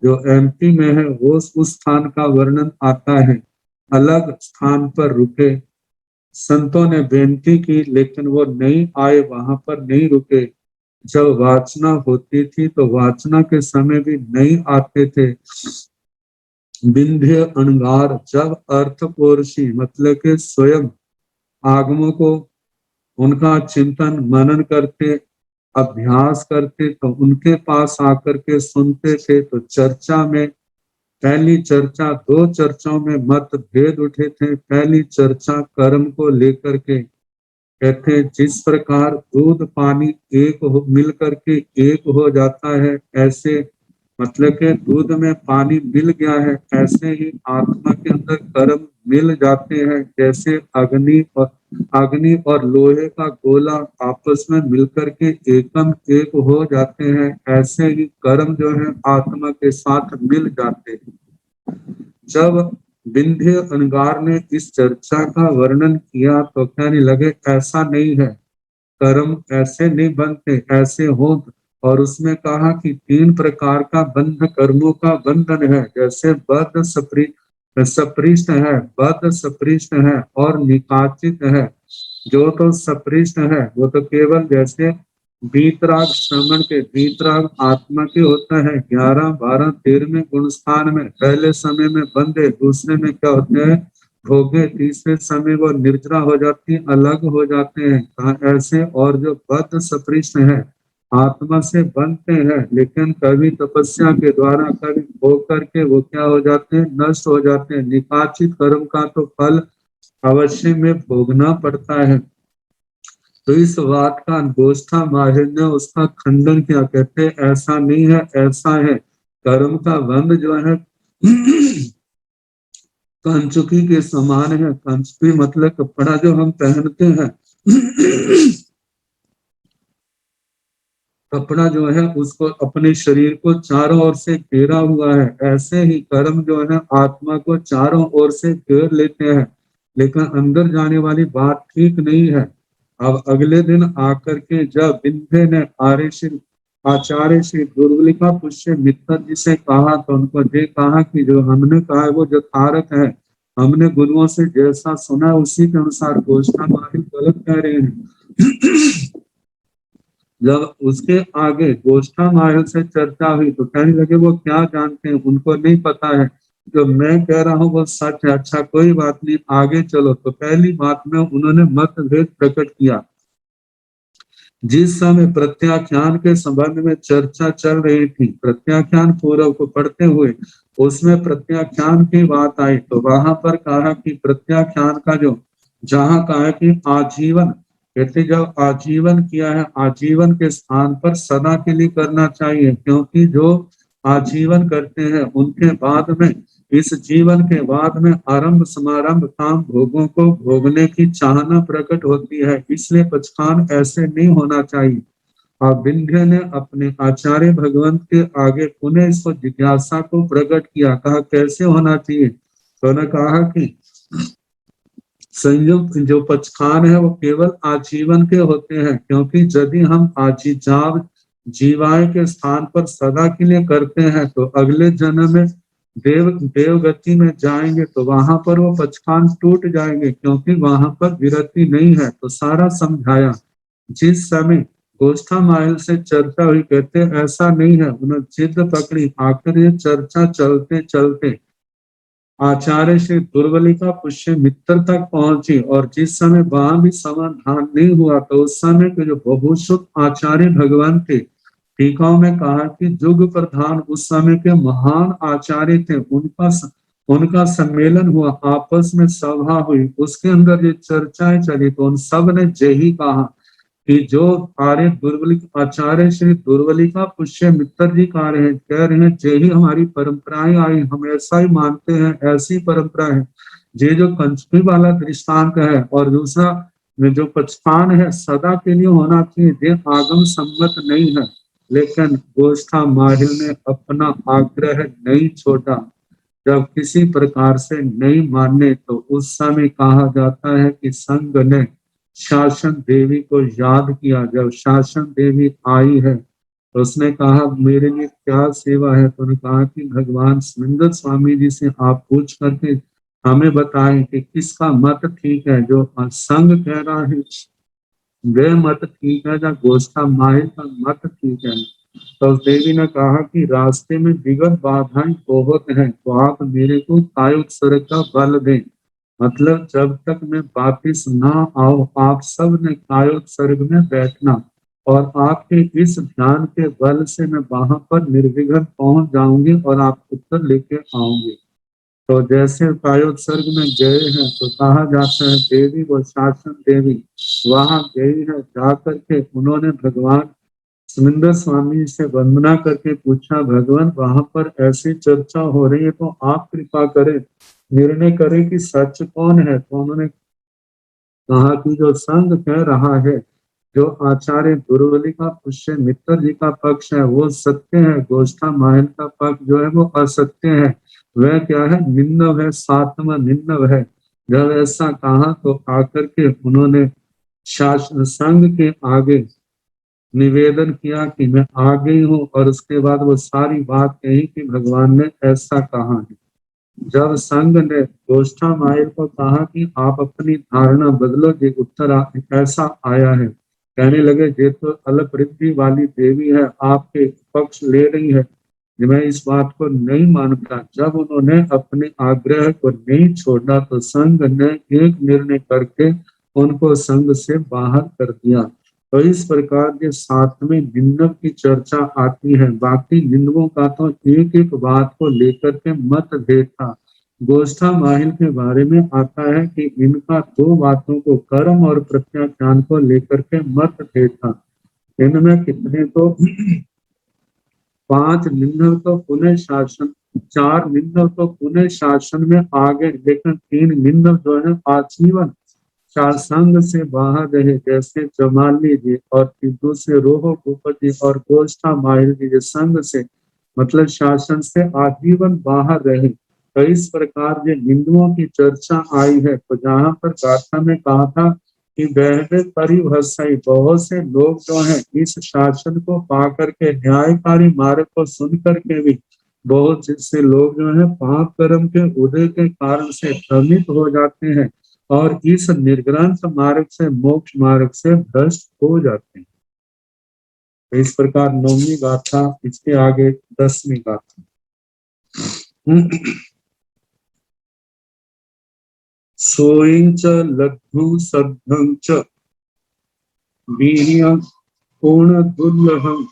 जो एमपी में है, वो उस स्थान का वर्णन आता है। अलग स्थान पर रुके, संतों ने बेनती की लेकिन वो नहीं आए, वहां पर नहीं रुके। जब वाचना होती थी तो वाचना के समय भी नहीं आते थे। विंध्य अणगार जब अर्थकोरसी मतलब के स्वयं आगमों को उनका चिंतन मनन करते, अभ्यास करते, तो उनके पास आकर के सुनते थे। तो चर्चा में पहली चर्चा, दो चर्चाओं में मतभेद उठे थे। पहली चर्चा कर्म को लेकर के, कहते जिस प्रकार दूध पानी एक मिल करके एक हो जाता है, ऐसे मतलब के दूध में पानी मिल गया है, ऐसे ही आत्मा के अंदर कर्म मिल जाते हैं। जैसे अग्नि और लोहे का गोला आपस में मिलकर के एकम एक हो जाते हैं, ऐसे ही कर्म जो है आत्मा के साथ मिल जाते हैं। जब विंध्य अनगार ने इस चर्चा का वर्णन किया तो कहने लगे ऐसा नहीं है, कर्म ऐसे नहीं बनते, ऐसे हो। और उसमें कहा कि 3 प्रकार का बंध कर्मों का बंधन है, जैसे बद्ध सपृष्ट है, बद्ध सपृष्ट है और निकाचित है। जो तो सपृष्ट है वो तो केवल जैसे वीतराग श्रवण के, वीतराग आत्मा के होता है 11, 12, 13वें गुण स्थान में, पहले समय में बंधे, दूसरे में क्या होते हैं भोगे, तीसरे समय वो निर्जरा हो जाती, अलग हो जाते हैं ऐसे। और जो बद्ध सपृष्ट है आत्मा से बनते हैं, लेकिन कभी तपस्या के द्वारा, कभी भोग करके वो क्या हो जाते हैं, नष्ट हो जाते हैं। निकाचित कर्म का तो फल अवश्य में भोगना पड़ता है। तो इस बात का गोष्ठा माहिर ने उसका खंडन किया, कहते ऐसा नहीं है, ऐसा है। कर्म का बंध जो है कंचुकी के समान है। कंचुकी मतलब कपड़ा जो हम पहनते हैं कपड़ा जो है उसको अपने शरीर को चारों ओर से घेरा हुआ है, ऐसे ही कर्म जो है आत्मा को चारों ओर से घेर लेते हैं, लेकिन अंदर जाने वाली बात ठीक नहीं है। अब अगले दिन आकर के जब विंध्य ने आचार्य श्री दुर्वलिका पुष्य मित्र जी से कहा, तो उनको ये कहा कि जो हमने कहा है वो यथार्थ है, हमने गुरुओं से जैसा सुना उसी के अनुसार घोषणा माहिर गलत कह रहे हैं। जब उसके आगे गोष्ठा माहिर से चर्चा हुई तो कहने लगे वो क्या जानते हैं, उनको नहीं पता है, जो मैं कह रहा हूँ वो सच है। अच्छा कोई बात नहीं, आगे चलो। तो पहली बात में उन्होंने मतभेद प्रकट किया। जिस समय प्रत्याख्यान के संबंध में चर्चा चल रही थी, प्रत्याख्यान पूर्व को पढ़ते हुए उसमें प्रत्याख्यान की बात आई, तो वहां पर कहा कि प्रत्याख्यान का जो जहां कहा कि आजीवन, कहते जब आजीवन किया है, आजीवन के स्थान पर सदा के लिए करना चाहिए, क्योंकि जो आजीवन करते हैं उनके बाद में, इस जीवन के बाद में आरंभ समारंभ काम भोगों को भोगने की चाहना प्रकट होती है, इसलिए पचखान ऐसे नहीं होना चाहिए। और विंध्य ने अपने आचार्य भगवंत के आगे पुनः इसको जिज्ञासा को प्रकट किया, कहा कैसे होना चाहिए। तो उन्होंने कहा कि संयुक्त जो पचखान है वो केवल आजीवन के होते हैं, क्योंकि यदि हम जीवाए के स्थान पर सदा के लिए करते हैं तो अगले जन्म में देवगति में जाएंगे, तो वहां पर वो पचखान टूट जाएंगे, क्योंकि वहां पर विरति नहीं है। तो सारा समझाया। जिस समय गोष्ठा माहिल से चर्चा हुई, कहते ऐसा नहीं है, उन्होंने जिद पकड़ी। आखिर ये चर्चा चलते चलते आचार्य श्री दुर्वलिका पुष्य मित्र तक पहुंची, और जिस समय वहां भी समाधान नहीं हुआ तो उस समय के जो बहुश्रुत आचार्य भगवान थे, टीकाओं में कहा कि युग प्रधान उस समय के महान आचार्य थे, उनका सम्मेलन हुआ, आपस में सभा हुई, उसके अंदर ये चर्चाएं चली, तो उन सब ने यही कहा कि जो आचार्य श्री दुर्वलिका पुष्य मित्र जी कह रहे हैं यही हमारी परंपराएं आई, हम ऐसा ही मानते हैं, ऐसी परंपरा है। ये जो कंचुकी वाला दृष्टांत है और दूसरा जो पचखान है सदा के लिए होना चाहिए, ये आगम सम्मत नहीं है। लेकिन गोष्ठा माहिल ने अपना आग्रह नहीं छोड़ा। जब किसी प्रकार से नहीं माने तो उस समय कहा जाता है कि संघ ने शासन देवी को याद किया। जब शासन देवी आई है तो उसने कहा मेरे लिए क्या सेवा है, तो उन्होंने कहा कि भगवान सुंदर स्वामी जी से आप पूछ करके हमें बताएं कि किसका मत ठीक है, जो संघ कह रहा है वे मत ठीक है या गोष्ठा माहिर का मत ठीक है। तो उस देवी ने कहा कि रास्ते में विघ्न बाधाएं बहुत हैं, तो आप मेरे को कायोत्सर्ग का बल दें। मतलब जब तक मैं वापिस ना आऊं आप सब ने कायोत्सर्ग में बैठना और आपके इस ध्यान के बल से मैं वहां पर निर्विघ्न पहुंच जाऊंगी और आप उत्तर लेके आऊंगी। तो जैसे कायोत्सर्ग में गए हैं तो कहा जाता है देवी व शासन देवी वहां गई है। जाकर के उन्होंने भगवान सुनिंदर स्वामी से वंदना करके पूछा भगवान वहां पर ऐसी चर्चा हो रही है तो आप कृपा करें, निर्णय करें कि सच कौन है। तो उन्होंने कहा कि जो संघ कह रहा है, जो आचार्य गुरुवली का पुष्य मित्र जी का पक्ष है वो सत्य है, गोष्ठा माहिल का पक्ष जो है वो असत्य है। वह क्या है, निन्नव है, सातवां निन्नव है। जब ऐसा कहा तो आकर के उन्होंने शासन संघ के आगे निवेदन किया कि मैं आ गई हूँ, और उसके बाद वो सारी बात कही कि भगवान ने ऐसा कहा है। जब संघ ने गोष्ठा माहिर को कहा कि आप अपनी धारणा बदलो, ये उत्तर ऐसा आया है, कहने लगे ये तो अल्प रिद्धि वाली देवी है, आपके पक्ष ले रही है, मैं इस बात को नहीं मानता। जब उन्होंने अपने आग्रह को नहीं छोड़ा तो संघ ने एक निर्णय करके उनको संघ से बाहर कर दिया। तो इस प्रकार के साथ में निंदव की चर्चा आती है। बाकी निंदवों का तो एक एक बात को लेकर के मतभेद था। गोष्ठा माहिल के बारे में आता है कि इनका दो बातों को, कर्म और प्रत्याख्यान को लेकर के मतभेद था। इनमें कितने तो 5 निंदव तो पुनः शासन, 4 निंदव तो पुनः शासन में आ गए, लेकिन 3 निंदव जो है आजीवन संघ से बाहर रहे, जैसे जमाली जी और दूसरे रोहो भूपत जी और गोष्ठा माहिल जी जो संघ से मतलब शासन से आजीवन बाहर रहे। तो इस प्रकार जो हिंदुओं की चर्चा आई है, तो जहाँ पर गाथा में कहा था कि बहने परिभाषाई बहुत से लोग जो हैं इस शासन को पा करके न्यायकारी मार्ग को सुन करके भी बहुत से लोग जो है पाप कर्म के उदय के कारण से भ्रमित हो जाते हैं और इस निर्ग्रंथ मार्ग से मोक्ष मार्ग से भ्रष्ट हो जाते हैं। इस प्रकार 9वीं गाथा, इसके आगे 10वीं गाथा। सोइं च लघु सद्धं च वीर्यं पूर्ण दुर्लभं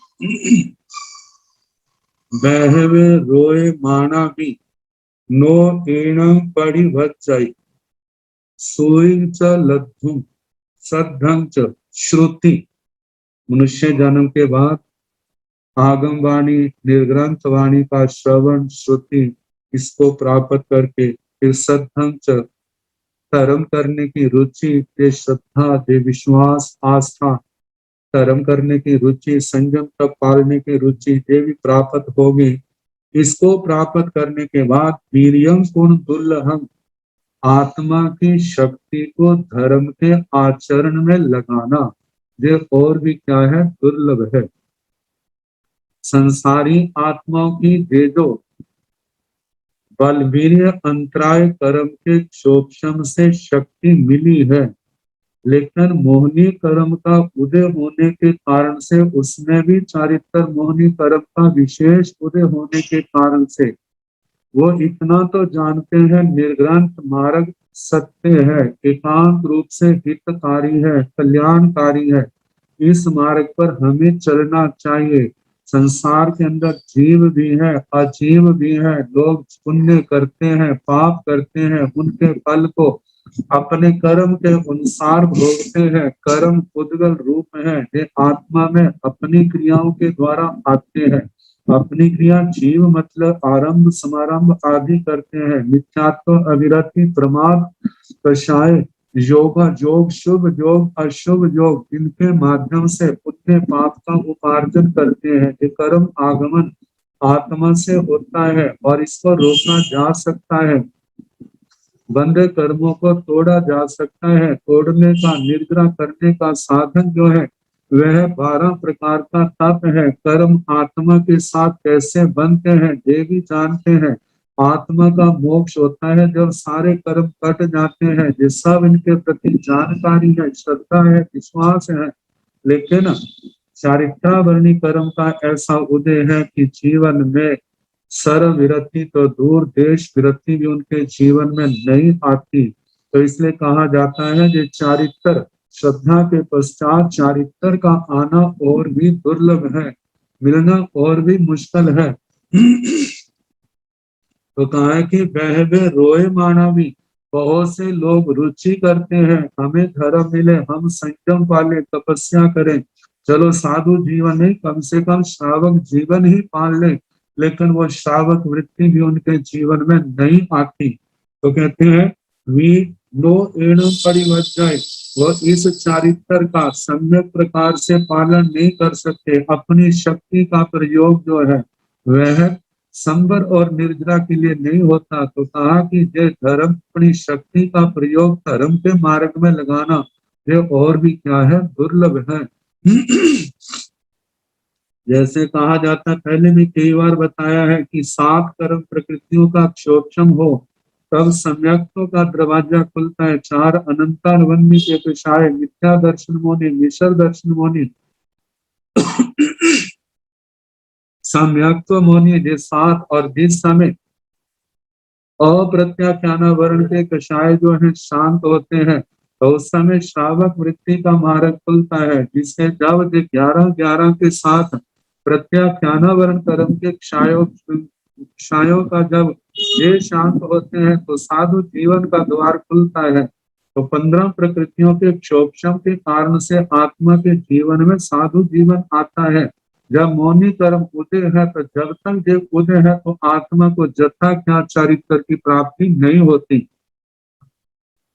बहवे रोए माना भी नो एणं परिभज्जय। सोइं च लघु सद्धं च श्रुति, मनुष्य जन्म के बाद आगम वाणी निर्ग्रंथ वाणी का श्रवण श्रुति इसको प्राप्त करके फिर सद्धं च कर्म करने की रुचि, ये श्रद्धा, ये विश्वास, आस्था, कर्म करने की रुचि, संयम तक पालने की रुचि ये भी प्राप्त होगी। इसको प्राप्त करने के बाद वीर्यं पूर्ण दुर्लभं, आत्मा की शक्ति को धर्म के आचरण में लगाना, ये और भी क्या है, दुर्लभ है। संसारी आत्माओं की ये जो बलवीर्य अंतराय कर्म के क्षोभम से शक्ति मिली है, लेकिन मोहनी कर्म का उदय होने के कारण से, उसमें भी चारित्र मोहनी कर्म का विशेष उदय होने के कारण से वो इतना तो जानते हैं निर्ग्रंथ मार्ग सत्य है, एकांत रूप से हितकारी है, कल्याणकारी है, इस मार्ग पर हमें चलना चाहिए। संसार के अंदर जीव भी है, अजीव भी है, लोग पुण्य करते हैं, पाप करते हैं, उनके फल को अपने कर्म के अनुसार भोगते हैं। कर्म उद्गल रूप है, ये आत्मा में अपनी क्रियाओं के द्वारा आते हैं। अपनी क्रिया जीव मतलब आरंभ समारंभ आदि करते हैं। मिथ्यात्व, अविरति, प्रमाद, कषाय योग योग, शुभ योग, अशुभ योग, इनके माध्यम से पुण्य पाप का उपार्जन करते हैं। ये कर्म आगमन आत्मा से होता है और इसको रोका जा सकता है। बंदे कर्मों को तोड़ा जा सकता है। तोड़ने का, निर्ग्रह करने का साधन जो है वह 12 प्रकार का तप है। कर्म आत्मा के साथ कैसे बनते हैं ये भी जानते हैं। आत्मा का मोक्ष होता है जब सारे कर्म कट जाते हैं। ये सब इनके प्रति जानकारी है, श्रद्धा है, विश्वास है। लेकिन चारित्रावर्णी कर्म का ऐसा उदय है कि जीवन में सर्व विरति तो दूर, देश विरति भी उनके जीवन में नहीं आती। तो इसलिए कहा जाता है कि चारित्र, श्रद्धा के पश्चात चारित्र का आना और भी दुर्लभ है, मिलना और भी मुश्किल है। तो कहा है कि बहबे रोए माना भी, बहुत से लोग रुचि करते हैं हमें धर्म मिले, हम संयम पाले, तपस्या करें, चलो साधु जीवन नहीं, कम से कम श्रावक जीवन ही पाल ले। लेकिन वो श्रावक वृत्ति भी उनके जीवन में नहीं आती। तो कहते हैं वी नो एणम परिवर्जाय, वो इस चारित्र का सम्यक प्रकार से पालन नहीं कर सकते। अपनी शक्ति का प्रयोग जो है वह संबर और निर्जरा के लिए नहीं होता। तो कहा कि ये धर्म, अपनी शक्ति का प्रयोग धर्म के मार्ग में लगाना, ये और भी क्या है, दुर्लभ है। जैसे कहा जाता है, पहले भी कई बार बताया है कि 7 कर्म प्रकृतियों का क्षोभम हो तब सम्यक्तों का दरवाजा खुलता है। 4 अनंतर वन्य के पेशाए, मिथ्या दर्शन मोनि, मिश्र दर्शन मोनि, सम्यक्त्व मोनि, जे 7। और जिस समय अप्रत्याख्याना वर्ण के कषाय जो है शांत होते हैं तो उस समय श्रावक वृत्ति का मार्ग खुलता है, जिससे जब 11-11 के साथ प्रत्याख्याना वर्ण कर्म के क्षायों का जब ये शांत होते हैं तो साधु जीवन का द्वार खुलता है। तो 15 प्रकृतियों के क्षोभम के कारण से आत्मा के जीवन में साधु जीवन आता है। जब मौनी कर्म उदय है तो जब तक जब उदय है तो आत्मा को जथा क्या चारित्र की प्राप्ति नहीं होती।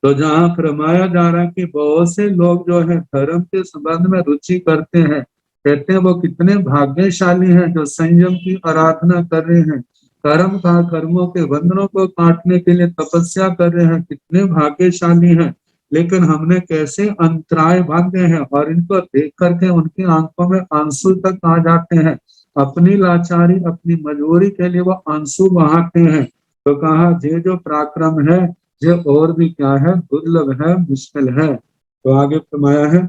तो जहाँ फरमाया जा रहा है कि बहुत से लोग जो है धर्म के संबंध में रुचि करते हैं, कहते हैं वो कितने भाग्यशाली हैं जो संयम की आराधना कर रहे हैं, कर्म का, कर्मों के बंधनों को काटने के लिए तपस्या कर रहे हैं, कितने भाग्यशाली हैं। लेकिन हमने कैसे अंतराय बांधे हैं और इनको देख करके उनकी आंखों में आंसू तक आ जाते हैं। अपनी लाचारी, अपनी मजबूरी के लिए वो आंसू बहाते हैं। तो कहा ये जो पराक्रम है ये और भी क्या है, दुर्लभ है, मुश्किल है। तो आगे फरमाया है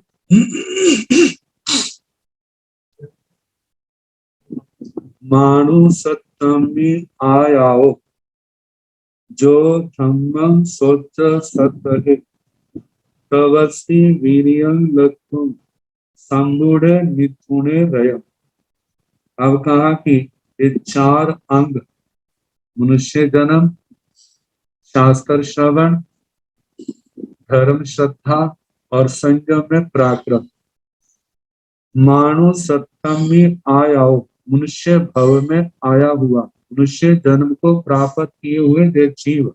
मानु सत्तमी आयाओ, जो धम्मं सोच सत्तहि, तवसी वीर्यं लक्ष्म संबुढ़े निथुने रयम। अब कहा कि ये 4 अंग, मनुष्य जन्म, शास्त्र श्रवण, धर्म, श्रद्धा और संयम में पराक्रम। मानो सप्तमी आयाओ, मनुष्य भव में आया हुआ, मनुष्य जन्म को प्राप्त किए हुए ये जीव,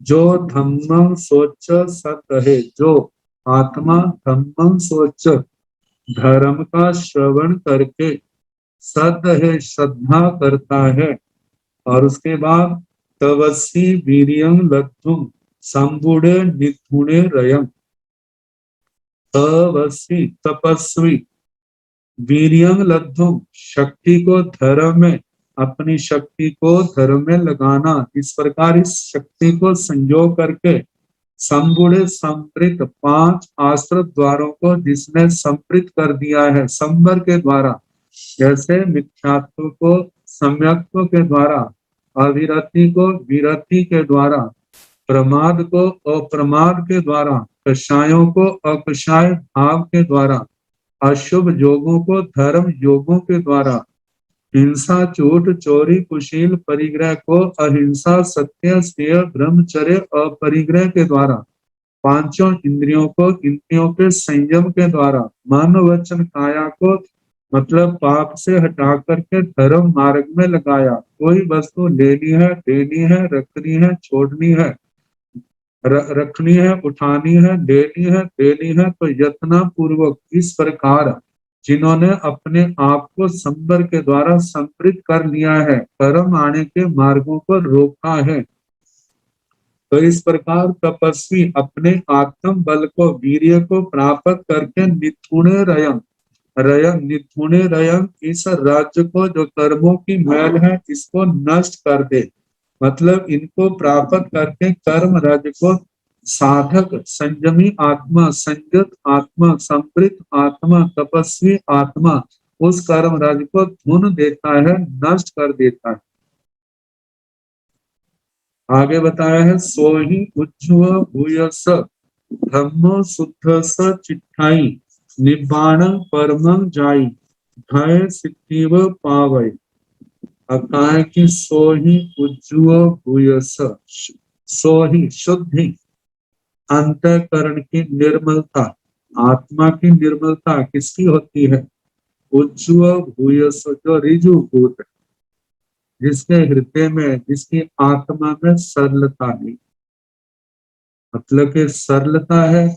जो धम्मं सोच सत है, जो आत्मा धम्मं सोच धर्म का श्रवण करके सद है श्रद्धा करता है। और उसके बाद तवसी वीर्यं लब्धुम संबुढ़े निथुणे रयम। तवसी तपस्वी, वीर्यं लब्धुम शक्ति को धर्म में, अपनी शक्ति को धर्म में लगाना। इस प्रकार इस शक्ति को संयोग करके संबुढ़े संवृत 5 आश्रत द्वारों को जिसने संवृत कर दिया है संवर के द्वारा, जैसे मिथ्यात्व को सम्यक्त्व के द्वारा, अविरति को विरति के द्वारा, प्रमाद को अप्रमाद के द्वारा, कषायों को अकषाय भाव के द्वारा, अशुभ योगों को धर्म योगों के द्वारा, हिंसा, झूठ, चोरी, कुशील, परिग्रह को अहिंसा, सत्य, स्नेह, ब्रह्मचर्य, अपरिग्रह के द्वारा, 5 इंद्रियों को इंद्रियों के संयम के द्वारा, मन, वचन, काया को मतलब पाप से हटा करके धर्म मार्ग में लगाया। कोई वस्तु लेनी है, देनी है, रखनी है, छोड़नी है, रखनी है, उठानी है, देनी है, देनी है, तो यत्न पूर्वक इस प्रकार जिन्होंने अपने आप को संबर के द्वारा संप्रित कर लिया है, कर्म आने के मार्गों को रोका है, तो इस प्रकार तपस्वी अपने आत्म बल को, वीर्य को प्राप्त करके निथुणे रयम इस राज्य को, जो कर्मों की मैल है, इसको नष्ट कर दे। मतलब इनको प्राप्त करके कर्म राज्य को साधक, संयमी आत्मा, संयत आत्मा, संप्रित आत्मा, तपस्वी आत्मा उस कर्म राज्य को धुन देता है, नष्ट कर देता है। आगे बताया है, सोहि उज्ज्व भूयस ब्रह्म शुद्ध स चिट्ठाई निब्बाण परमं जाई भय सिद्धिव पावै। अब कहा है कि सोहि उज्ज्व भूयस, सोहि शुद्धि, अंतःकरण की निर्मलता, आत्मा की निर्मलता किसकी होती है? उज्ज्व भूयस, जो ऋजु भूत, जिसके हृदय में, जिसकी आत्मा में सरलता नहीं। मतलब कि सरलता है,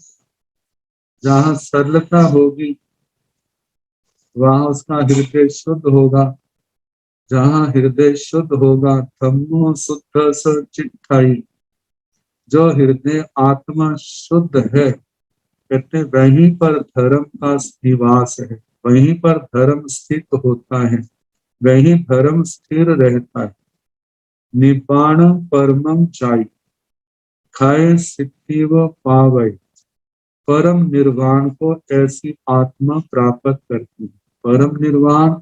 जहां सरलता होगी वहां उसका हृदय शुद्ध होगा। जहां हृदय शुद्ध होगा, धम्मो शुद्ध स चिट्ठाई, जो हृदय आत्मा शुद्ध है, कहते वहीं पर धर्म का निवास है, वहीं पर धर्म स्थित होता है, वहीं धर्म स्थिर रहता है। निब्बाण परमं चाई खाए सिद्धि व पावै, परम निर्वाण को ऐसी आत्मा प्राप्त करती है। परम निर्वाण,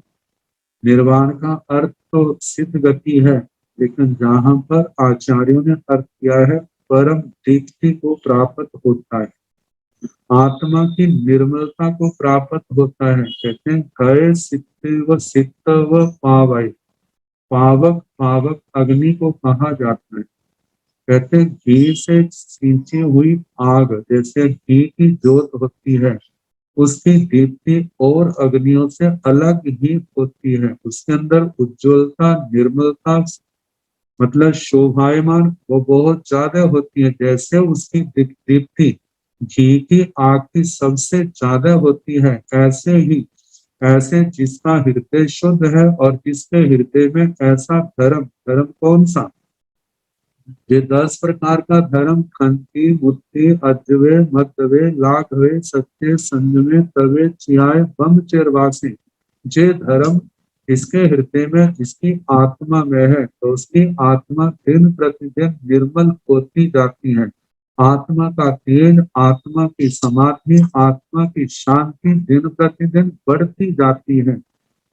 निर्वाण का अर्थ तो सिद्ध गति है, लेकिन जहां पर आचार्यों ने अर्थ किया है परम दीप्ति को प्राप्त होता है, आत्मा की निर्मलता को प्राप्त होता है। कहते हैं गए सिद्ध व पावै, पावक, पावक अग्नि को कहा जाता है। कहते हैं घी से सींची हुई आग, जैसे घी की जोत होती है, उसकी दीप्ति और अग्नियों से अलग ही होती है। उसके अंदर उज्ज्वलता, निर्मलता, मतलब शोभायमान वो बहुत ज्यादा होती है। जैसे उसकी दीप्ति घी की आग की सबसे ज्यादा होती है, ऐसे जिसका हृदय शुद्ध है और जिसके हृदय में ऐसा धर्म, धर्म कौन सा? ये 10 प्रकार का धर्म, खंति, बुद्धि, अजवे, मतवे, लाघवे, सत्य, संयमे, तवे, चियाय, बम चेरवासे, जे धर्म इसके हृदय में, इसकी आत्मा में है, तो उसकी आत्मा दिन प्रतिदिन निर्मल होती जाती है। आत्मा का तेज, आत्मा की समाधि, आत्मा की शांति दिन प्रतिदिन बढ़ती जाती है।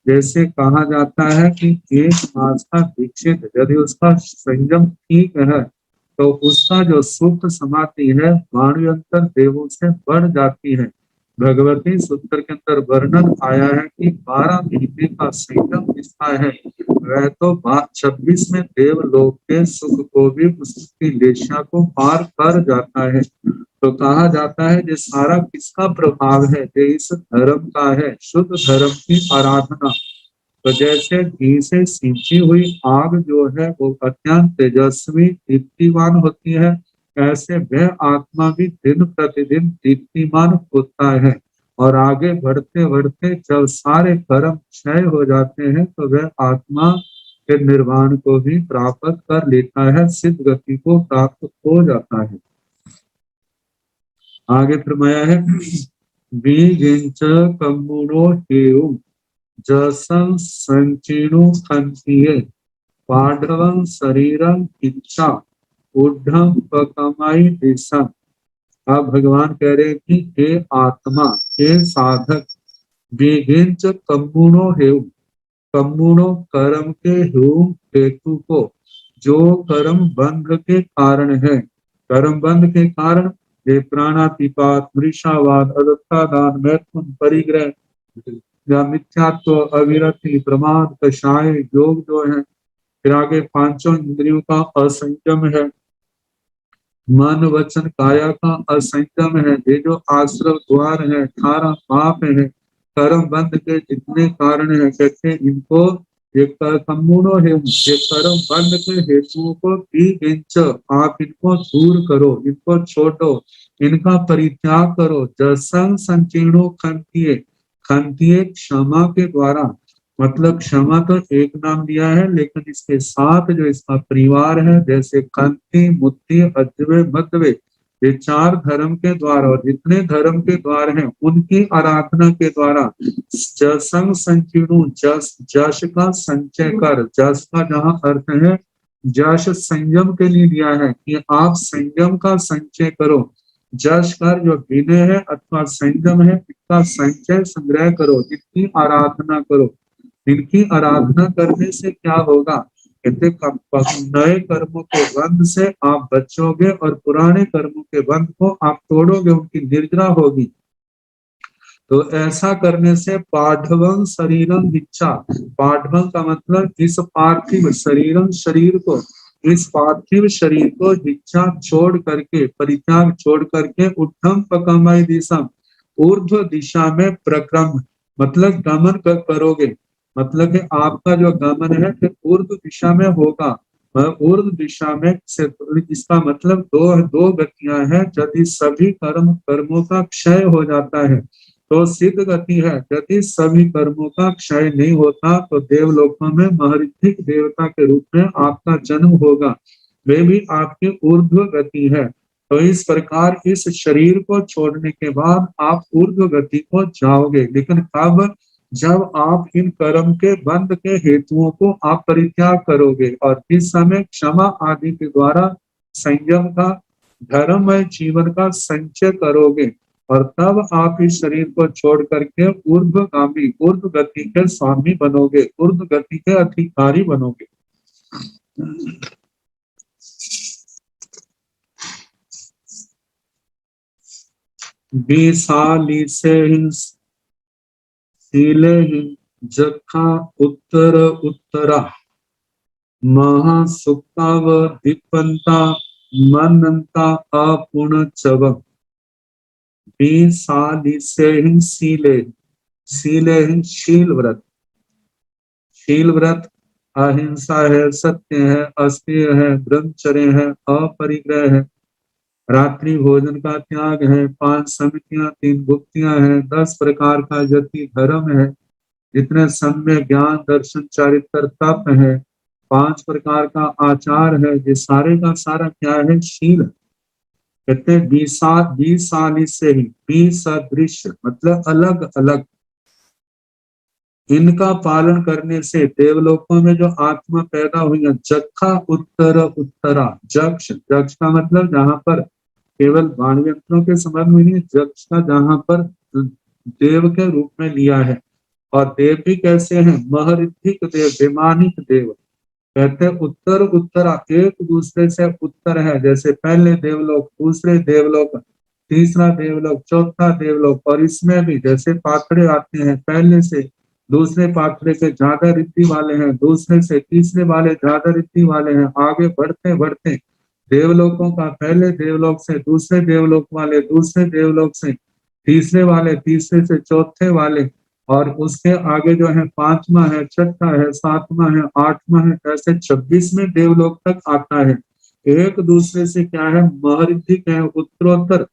जैसे कहा जाता है कि एक मास का दीक्षित यदि उसका संयम ठीक है, तो उसका जो सुख समाधि है वाणियंतर देवों से बढ़ जाती है। भगवती सूत्र के अंदर वर्णन आया है कि 12 महीने का संयम जिसका है, वह तो 26 में देवलोक के सुख को भी, उसकी लेशा को पार कर जाता है। तो कहा जाता है ये सारा किसका प्रभाव है? ये इस धर्म का है, शुद्ध धर्म की आराधना। तो जैसे घी से सींची हुई आग जो है वो अत्यंत तेजस्वी दीप्तिमान होती है, ऐसे वह आत्मा भी दिन प्रतिदिन दीप्तिमान होता है। और आगे बढ़ते बढ़ते जब सारे कर्म क्षय हो जाते हैं, तो वह आत्मा के निर्वाण को भी प्राप्त कर लेता है, सिद्ध गति को प्राप्त हो जाता है। आगे फरमाया है, बीगिंच कम्मुनो हेउ जसं संचिणु खंतिये पाढ़वं शरीरं इच्छा ऊर्ध्वं पकमाई दिशा। अब भगवान कह रहे हैं कि हे आत्मा, हे साधक, बीगिंच कम्मुनो हेउ, कम्मुनो कर्म के हेतु को, जो कर्म बंध के कारण है, कर्म बंध के कारण ये प्राणातिपात, मृषावाद, अदत्ता दान, मैथुन, परिग्रह या मिथ्यात्व, अविरति, प्रमाद, कषाय, योग जो है, फिर आगे पांचों इंद्रियों का असंयम है, मन वचन काया का असंयम है, ये जो आश्रव द्वार है, 18 पाप है, कर्म बंध के जितने कारण है, कहते हैं इनको ये कम्मुनो है, ये कर्म बंध के हेतुओं को भी इंच आप इनको दूर करो, इनको छोड़ो, इनका परित्याग करो। जसंग संकीर्णो खंतिये, खंतिये क्षमा के द्वारा, मतलब क्षमा तो एक नाम दिया है, लेकिन इसके साथ जो इसका परिवार है, जैसे खंति, मुक्ति, अद्वै, मध्वे, ये चार धर्म के द्वार, और जितने धर्म के द्वार हैं उनकी आराधना के द्वारा जसंग संकीर्णो, जश का संचय कर, जस का जहाँ अर्थ है जश संयम के लिए दिया है कि आप संयम का संचय करो। जश कर जो विनय है अथवा संयम है, इसका संचय संग्रह करो, इनकी आराधना करो। इनकी आराधना करने से क्या होगा, कहते नए कर्मों के बंध से आप बचोगे और पुराने कर्मों के बंध को आप तोड़ोगे, उनकी निर्जरा होगी। तो ऐसा करने से पाठवं शरीरम इच्छा, पाठवं का मतलब इस पार्थिव शरीरम, शरीर को, इस पार्थिव शरीर को इच्छा छोड़ करके, परित्याग छोड़ करके, उठम पकमय दिशा, ऊर्ध्व दिशा में प्रक्रम, मतलब गमन करोगे, मतलब कि आपका जो गमन है फिर ऊर्ध्व दिशा में होगा। ऊर्ध्व दिशा में से, इसका मतलब दो गतियां हैं। यदि सभी कर्मों का क्षय हो जाता है तो सिद्ध गति है, यदि सभी कर्मों का क्षय नहीं होता तो देवलोकों में महर्षिक देवता के रूप में आपका जन्म होगा, वे भी आपकी ऊर्ध्व गति है। तो इस प्रकार इस शरीर को छोड़ने के बाद आप ऊर्ध्व गति को जाओगे, लेकिन कब, जब आप इन कर्म के बंध के हेतुओं को आप परित्याग करोगे और इस समय क्षमा आदि के द्वारा संयम का, धर्ममय जीवन का संचय करोगे, और तब आप इस शरीर को छोड़ करके ऊर्ध्वगामी, ऊर्ध्व गति के स्वामी बनोगे, ऊर्ध्व गति के अधिकारी बनोगे। जखा उत्तर उत्तरा महासुक्ताव दीपंता मनंता अपुणचव सीले, सीले शील व्रत, शील व्रत अहिंसा है, सत्य है, अस्तेय है, ब्रह्मचर्य है, अपरिग्रह है, रात्रि भोजन का त्याग है, 5 समितियां, 3 गुप्तियां हैं, 10 प्रकार का यति धर्म है, जितने सम्य ज्ञान, दर्शन, चारित्र, तप है, 5 प्रकार का आचार है, ये सारे का सारा क्या है, शील। कहते 20 साल से ही 20 सदृश, मतलब अलग अलग, इनका पालन करने से देवलोकों में जो आत्मा पैदा हुई है, जखा उत्तर उत्तरा, जक्ष, जक्ष का मतलब जहां पर केवल वाणियंत्रों के संबंध में नहीं, जक्ष का जहां पर देव के रूप में लिया है। और देव भी कैसे हैं, महरिद्धिक देव, विमानिक देव। कहते उत्तर उत्तरा, एक दूसरे से उत्तर है, जैसे पहले देवलोक, दूसरे देवलोक, तीसरा देवलोक, चौथा देवलोक, और इसमें भी जैसे पाखड़े आते हैं, पहले से दूसरे पाखड़े के ज्यादा रिद्धि वाले हैं, दूसरे से तीसरे वाले ज्यादा रिद्धि वाले हैं, आगे बढ़ते बढ़ते देवलोकों का पहले देवलोक से दूसरे देवलोक वाले, दूसरे देवलोक से तीसरे वाले, तीसरे से चौथे वाले, और उसके आगे जो है 5वां है, 6ठा है, 7वां है, 8वां है, ऐसे 26वें देवलोक तक आता है। एक दूसरे से क्या है, महरिद्धि है, उत्तरोत्तर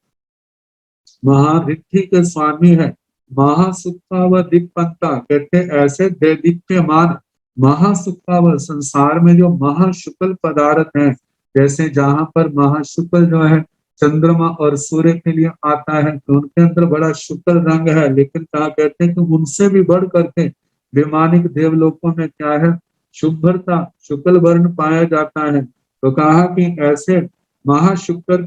महारिद्धि के स्वामी है। महासुक्ता व दिक्पंता, कहते ऐसे दैदिप्यमान महासुक्ता व, संसार में जो महाशुक्ल पदार्थ है, जैसे जहां पर महाशुक्ल जो है चंद्रमा और सूर्य के लिए आता है, तो उनके अंदर बड़ा शुक्ल रंग है, लेकिन कहा कहते हैं कि उनसे भी बढ़ करके विमानिक देवलोकों में क्या है, शुभ्रता, शुक्ल वर्ण पाया जाता है। तो कहा कि ऐसे महाशुक्ल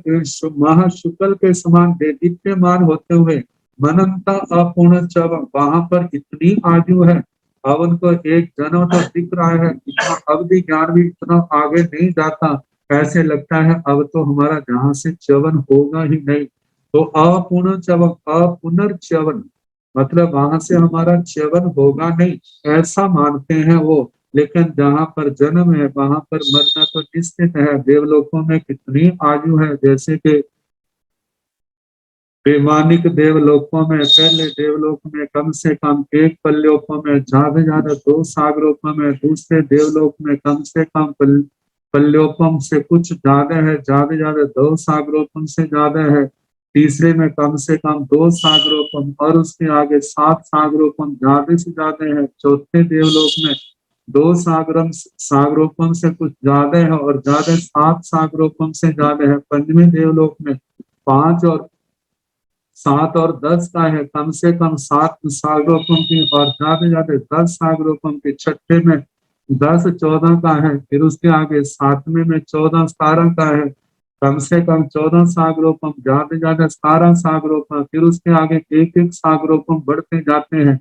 के समान देदीप्यमान होते हुए मनंता अपूर्ण चव, वहां पर इतनी आयु है, अब उनको एक जन्म तो दिख रहा है, इतना अवधि ज्ञान भी इतना आगे नहीं जाता, ऐसे लगता है अब तो हमारा जहां से च्यवन होगा ही नहीं। तो अपूर्ण चवन, अपुनर्च्यवन, मतलब वहां से हमारा च्यवन होगा नहीं, ऐसा मानते हैं वो। लेकिन जहां पर जन्म है वहां पर मरना तो निश्चित है। देवलोकों में कितनी आयु है, जैसे कि वैमानिक देवलोकों में, पहले देवलोक में कम से कम एक पल्योपम में, ज्यादा ज्यादा 2 सागरोपम में, दूसरे देवलोक में कम से कम पल्योपम से कुछ ज्यादा है, ज्यादा ज्यादा 2 सागरोपम से ज्यादा है, तीसरे में कम से कम 2 सागरोपम, और उसके आगे 7 सागरोपम ज्यादा से ज्यादा है, चौथे देवलोक में 2 सागरोपम से कुछ ज्यादा है और ज्यादा 7 सागरोपम से ज्यादा है, पंचवें देवलोक में 5 और 7 और 10 का है, कम से कम 7 सागरोपम की और ज्यादा ज्यादा 10 सागरोपम की, छठे में 10 14 का है, फिर उसके आगे 7वें में 14 17 का है, कम से कम 14 सागरोपम, ज्यादा ज्यादा 17 सागरोपम, फिर उसके आगे एक एक सागरोपम बढ़ते जाते हैं।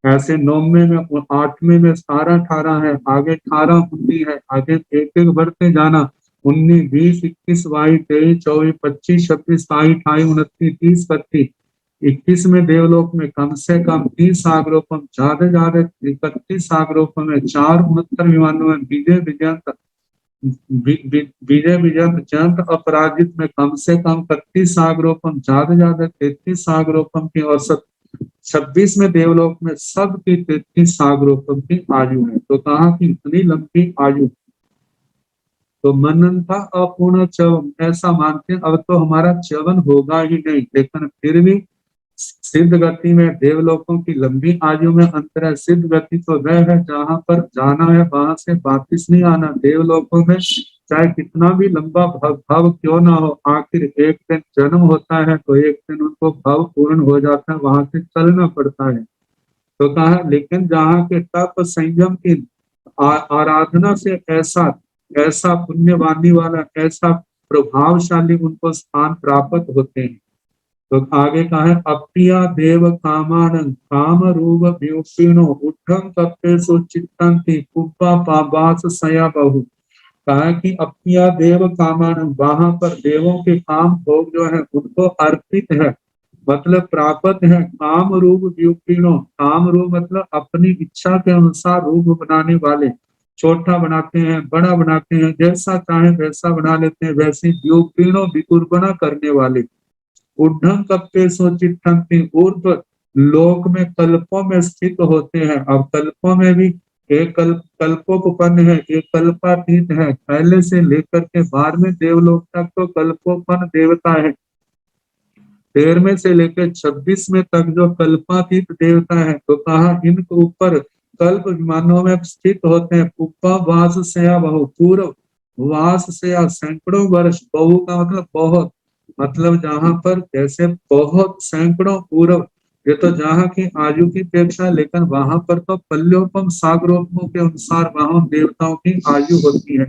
ऐसे 9वें में 8वें में 17 18 है, आगे 18 19 है, आगे एक एक बढ़ते जाना, 19 20 21 22 23 24 25 26 27 28 29 30 31, 21 में देवलोक में कम से कम 30 सागरोपम, ज्यादा ज्यादा 31 सागरोपम है, 4 69 विमानों में विजय विजयंत विजय विजयंत जयंत अपराजित में कम से कम 31 सागरोपम, ज्यादा ज्यादा 33 सागरोपम की, और 26 में देवलोक में सबकी 33 सागरोपम की आयु है। तो कहा कि इतनी लंबी आयु, तो मनन था अपूर्ण च्यवन, ऐसा मानते हैं अब तो हमारा च्यवन होगा ही नहीं, लेकिन फिर भी सिद्ध गति में देवलोकों की लंबी आयु में अंतर है। सिद्ध गति तो वह है जहां पर जाना है वहां से वापिस नहीं आना, देवलोकों में चाहे कितना भी लंबा भव क्यों ना हो, आखिर एक दिन जन्म होता है तो एक दिन उनको भव पूर्ण हो जाता है, वहां से चलना पड़ता है। तो कहा लेकिन जहाँ के तप संयम की आराधना से ऐसा ऐसा पुण्यवानी वाला, ऐसा प्रभावशाली उनको स्थान प्राप्त होते हैं। तो आगे कहा है अप्रिया देव कामानं काम रूप व्यूपिनो उठम कप्पेसु चित्तन्ति कुब्बा पाबास सया बहु। कहा कि अप्रिया देव कामानं, वहां पर देवों के काम भोग जो है उनको अर्पित है, मतलब प्राप्त है, काम रूप व्यूपिनो, काम रूप मतलब अपनी इच्छा के अनुसार रूप बनाने वाले, छोटा बनाते हैं बड़ा बनाते हैं, जैसा चाहे वैसा बना लेते हैं, वैसे व्यूपिनो विकुर्बना करने वाले, उड्ढम कप्पे सोचिठंति, ऊर्ध्व लोक में कल्पों में स्थित होते हैं। अब कल्पों में भी एक कल्पोपन है, एक कल्पातीत है, पहले से लेकर के 12वें देवलोक तक तो कल्पोपन देवता है, 13वें से लेकर 26वें तक जो कल्पातीत देवता है। तो कहा इनके ऊपर कल्प विमानों में स्थित होते हैं। उपा वास से बहु, पूर्व वास से सैकड़ों वर्ष, बहु का मतलब बहुत, मतलब जहां पर जैसे बहुत सैकड़ों पूर्व, ये तो जहाँ की आयु की अपेक्षा, लेकिन वहां पर तो पल्योपम सागरोपमों के अनुसार वहां देवताओं की आयु होती है,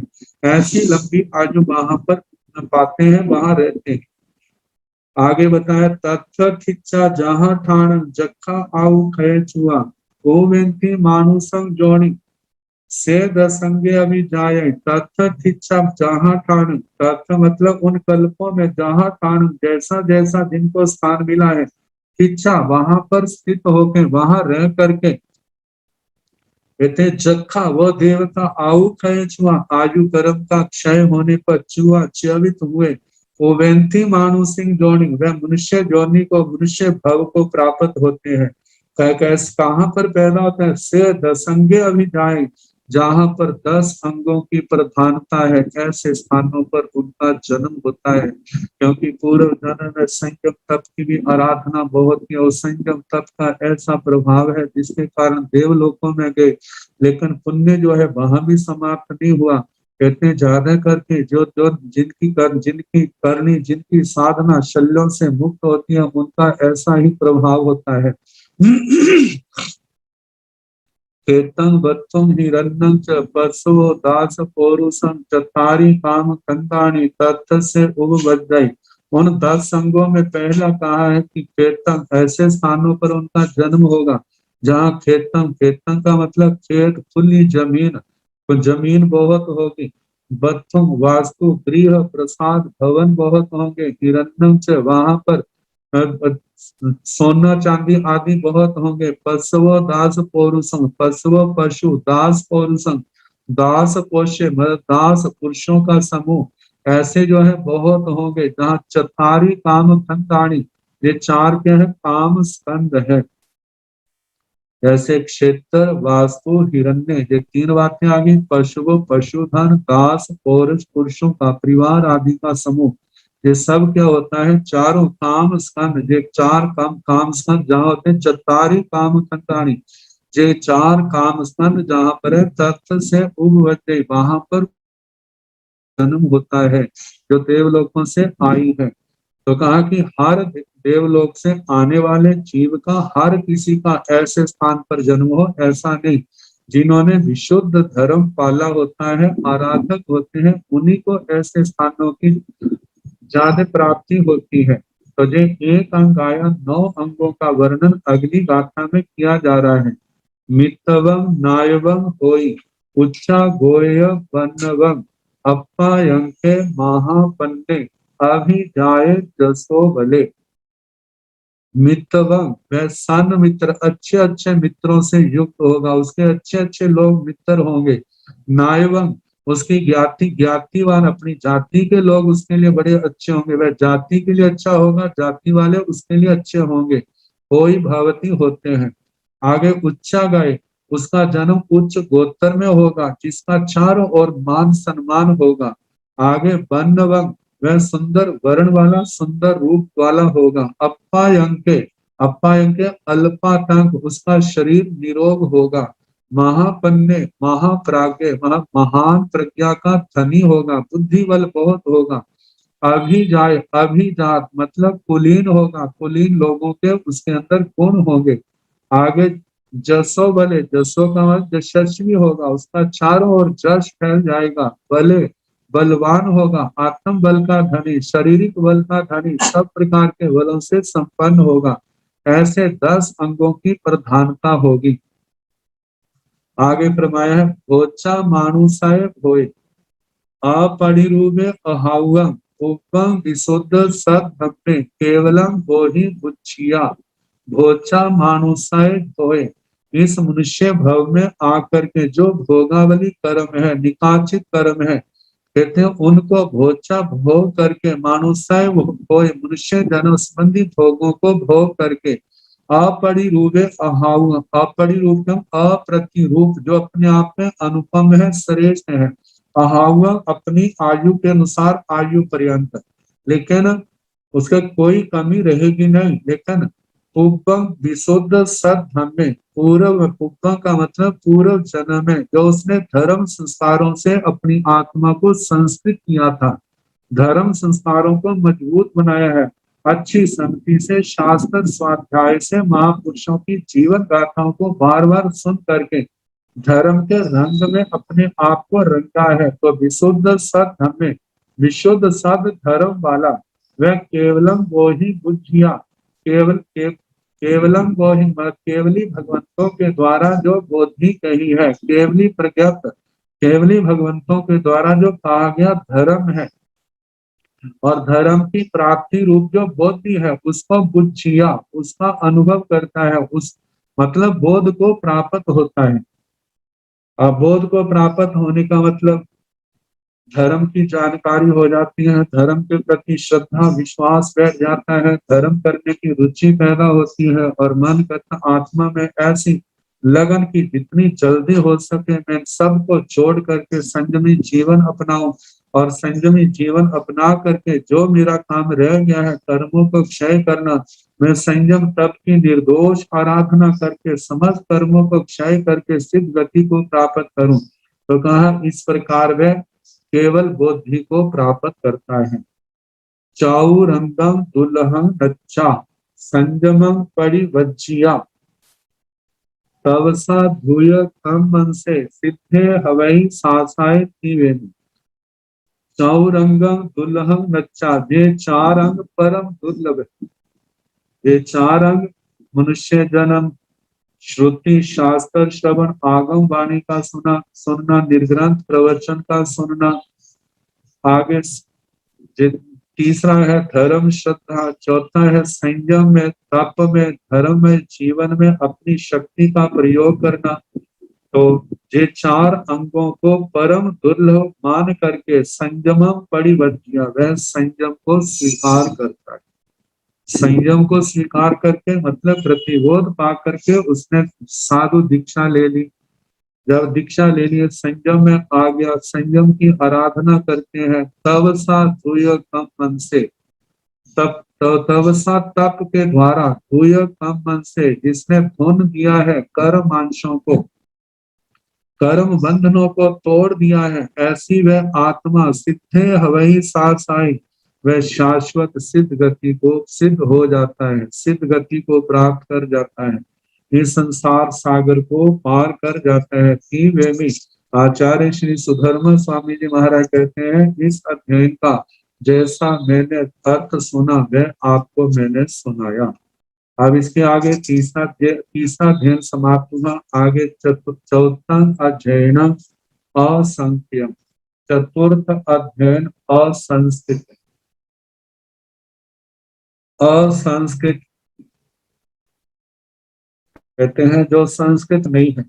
ऐसी लंबी आयु वहां पर पाते हैं, वहां रहते हैं। आगे बताया तत्व खिच्चा जहां ठाण जखा आउ खय चुआ गोवेंती मानुसंग जोड़ी से दसंगे अभी जाए। तत्व खिच्चा जहां ठाण, तत्व मतलब उन कल्पों में, जहां ठाण जैसा जैसा जिनको स्थान मिला है, खिच्चा वहां पर स्थित होकर वहां रह करके, कहते जखा वो देवता आउ खय छुआ, आयु कर्म का क्षय होने पर चुआ च्यवित हुए, ओवेंती मानुसिंग जोनी, वह मनुष्य जोनी को, मनुष्य भव को प्राप्त होते हैं। कहाँ पर पैदा होता है, से दसंगे अभी जाए, जहां पर 10 अंगों की प्रधानता है, ऐसे स्थानों पर उनका जन्म होता है। क्योंकि पूर्व जन्म में संयम तप की भी आराधना बहुत की, और संयम तप का ऐसा प्रभाव है जिसके कारण देवलोकों में गए, लेकिन पुण्य जो है वहां भी समाप्त नहीं हुआ। कहते हैं ज्यादा करके जो जो जिनकी करनी, जिनकी साधना शल्यों से मुक्त होती है, उनका ऐसा ही प्रभाव होता है। केतन वत्सं हिरण्यं च पशवो दास पौरुषं चतारी काम कंदानी तत्थ से उपवज्जय। उन 10 संगों में पहला कहा है कि खेतन, ऐसे स्थानों पर उनका जन्म होगा जहाँ खेतन, खेतन का मतलब खेत, खुली जमीन, तो जमीन बहुत होगी। बत्थुम वास्तु, गृह, प्रसाद, भवन बहुत होंगे। हिरण्यम च, वहां पर सोना चांदी आदि बहुत होंगे। पशु दास पौरुषम, पशु पशु, दास पौरुषम दास पोष्य, मतलब दास पुरुषों का समूह, ऐसे जो है बहुत होंगे। जहाँ चतारी काम खंडाणी, ये चार क्या है? काम स्कंद है। जैसे क्षेत्र, वास्तु, हिरण्य, ये तीन बातें आ गई। पशु, पशुधन, दास और पुरुषों का परिवार आदि का समूह, ये सब क्या होता है? चारों काम स्कंद। ये चार काम स्कंद जहाँ होते हैं, चतारी काम खंडाणी, ये चार काम स्कंद जहाँ पर है, तत्व से उभवते, वहां पर जन्म होता है, जो देवलोकों से आई है। तो कहा कि हर देवलोक से आने वाले जीव का, हर किसी का ऐसे स्थान पर जन्म हो ऐसा नहीं। जिन्होंने विशुद्ध धर्म पाला होता है, आराधक होते हैं, उन्हीं को ऐसे स्थानों की ज्यादा प्राप्ति होती है। तो ये एक अंग आया, 9 अंगों का वर्णन अगली गाथा में किया जा रहा है। मितवम नायवम होई, उच्चा गोय वन्नवम, अप्पायंके महापन्ने, अभिजाये जसो बले। मितवम, वह सन मित्र, अच्छे अच्छे मित्रों से युक्त होगा, उसके अच्छे अच्छे लोग मित्र होंगे। नायवम, उसकी ज्ञातिवान, अपनी जाति के लोग उसके लिए बड़े अच्छे होंगे, वह जाति के लिए अच्छा होगा, जाति वाले उसके लिए अच्छे होंगे। होई भवती, होते हैं। आगे उच्चा गाय, उसका जन्म उच्च गोत्र में होगा, जिसका चारों ओर मान सम्मान होगा। आगे बन्नवम, वह सुंदर वर्ण वाला, सुंदर रूप वाला होगा। अप्पायंके, अप्पायंके अल्पातंक, उसका शरीर निरोग होगा। महापन्ने, महाप्राज्ञ, महान प्रज्ञा का धनी होगा, बुद्धि बल बहुत होगा। अभिजाय, अभिजात मतलब कुलीन होगा, कुलीन लोगों के उसके अंदर गुण होंगे। आगे जसो बले, जसो का मतलब यशस्वी होगा, उसका चारों ओर जश फैल जाएगा। बले, बलवान होगा, आत्म बल का धनी, शारीरिक बल का धनी, सब प्रकार के बलों से संपन्न होगा। ऐसे 10 अंगों की प्रधानता होगी। आगे फरमाया है, भोचा मानुषाय भोय, अपरिरूपे अहावम, उपम विशुद्ध सद् केवलम बोहि बुच्छिया। भोचा मानुषाय भोय, इस मनुष्य भव में आकर के जो भोगावली कर्म है, निकाचित कर्म है, कहते हैं उनको भोचा भोग करके, मानुषाय भोय, मनुष्य जन्म संबंधी भोगों को भोग करके, अपरिरूपे अहाव, अपरिरूपम अप्रतिरूप, जो अपने आप में अनुपम है, श्रेष्ठ है। अहाव, अपनी आयु के अनुसार आयु पर्यंत, लेकिन उसके कोई कमी रहेगी नहीं। लेकिन उपम विशुद्ध सद्, पूर्व, उपम का मतलब पूर्व जन्म में जो उसने धर्म संस्कारों से अपनी आत्मा को संस्कृत किया था, धर्म संस्कारों को मजबूत बनाया है, अच्छी संगति से, शास्त्र स्वाध्याय से, महापुरुषों की जीवन गाथाओं को बार बार सुन करके धर्म के रंग में अपने आप को रंगा है। तो विशुद्ध सद्, विशुद्ध सद् धर्म वाला, वह केवलम वो ही बुद्धिया, केवलम वो ही, केवली भगवंतों के द्वारा जो बोधि कही है, केवली प्रज्ञात, केवली भगवंतों के द्वारा जो कहा गया धर्म है, और धर्म की प्राप्ति रूप जो बोधि है, उसको बुझिया, उसका अनुभव करता है, उस मतलब बोध को प्राप्त होता है। अब बोध को प्राप्त होने का मतलब धर्म की जानकारी हो जाती है, धर्म के प्रति श्रद्धा विश्वास बैठ जाता है, धर्म करने की रुचि पैदा होती है, और मन करता आत्मा में ऐसी लगन की जितनी जल्दी हो सके मैं सबको छोड़ करके संयमी जीवन अपनाऊं, और संयमी जीवन अपना करके जो मेरा काम रह गया है कर्मों को क्षय करना, मैं संयम तप की निर्दोष आराधना करके समस्त कर्मों को क्षय करके सिद्ध गति को प्राप्त करूं। तो कहा इस प्रकार वह केवल बुद्धि को प्राप्त करता है। चाउरंगम दुल्हं नच्चा, संयमं परिवज्जिया, तवसा भूय कम मन से, सिद्धे हवई सासाय त्रिवेणी। चौरंगम दुल्लहम नच्चा, ये 4 अंग परम दुर्लभ है। ये 4 अंग मनुष्य जन्म, श्रुति शास्त्र श्रवण, आगम वाणी का सुनना, निर्ग्रंथ प्रवचन का सुनना, आगे तीसरा है धर्म श्रद्धा, चौथा है संयम में, तप में, धर्म में, जीवन में अपनी शक्ति का प्रयोग करना। तो ये 4 अंगों को परम दुर्लभ मान करके संयमम परिवर्तिया, वह संयम को स्वीकार करता है। संयम को स्वीकार करके मतलब प्रतिबोध पा करके उसने साधु दीक्षा ले ली। जब दीक्षा ले ली, संयम में आ गया, संयम की आराधना करते हैं, तब सा धूय कम मन से, तब सा तप के द्वारा धूय कम मन से, जिसने भून दिया है कर्म मांसों को, कर्म बंधनों को तोड़ दिया है, ऐसी वह आत्मा सिद्धे हवई साई, वह शाश्वत सिद्ध गति को सिद्ध हो जाता है, सिद्ध गति को प्राप्त कर जाता है, इस संसार सागर को पार कर जाता है। कि वे भी आचार्य श्री सुधर्म स्वामी जी महाराज कहते हैं, इस अध्ययन का जैसा मैंने अर्थ सुना वह आपको मैंने सुनाया। अब इसके आगे तीसरा अध्ययन समाप्त हुआ। आगे चौथा अध्ययन असंख्यम, चतुर्थ अध्ययन असंस्कृत। असंस्कृत कहते हैं जो संस्कृत नहीं है,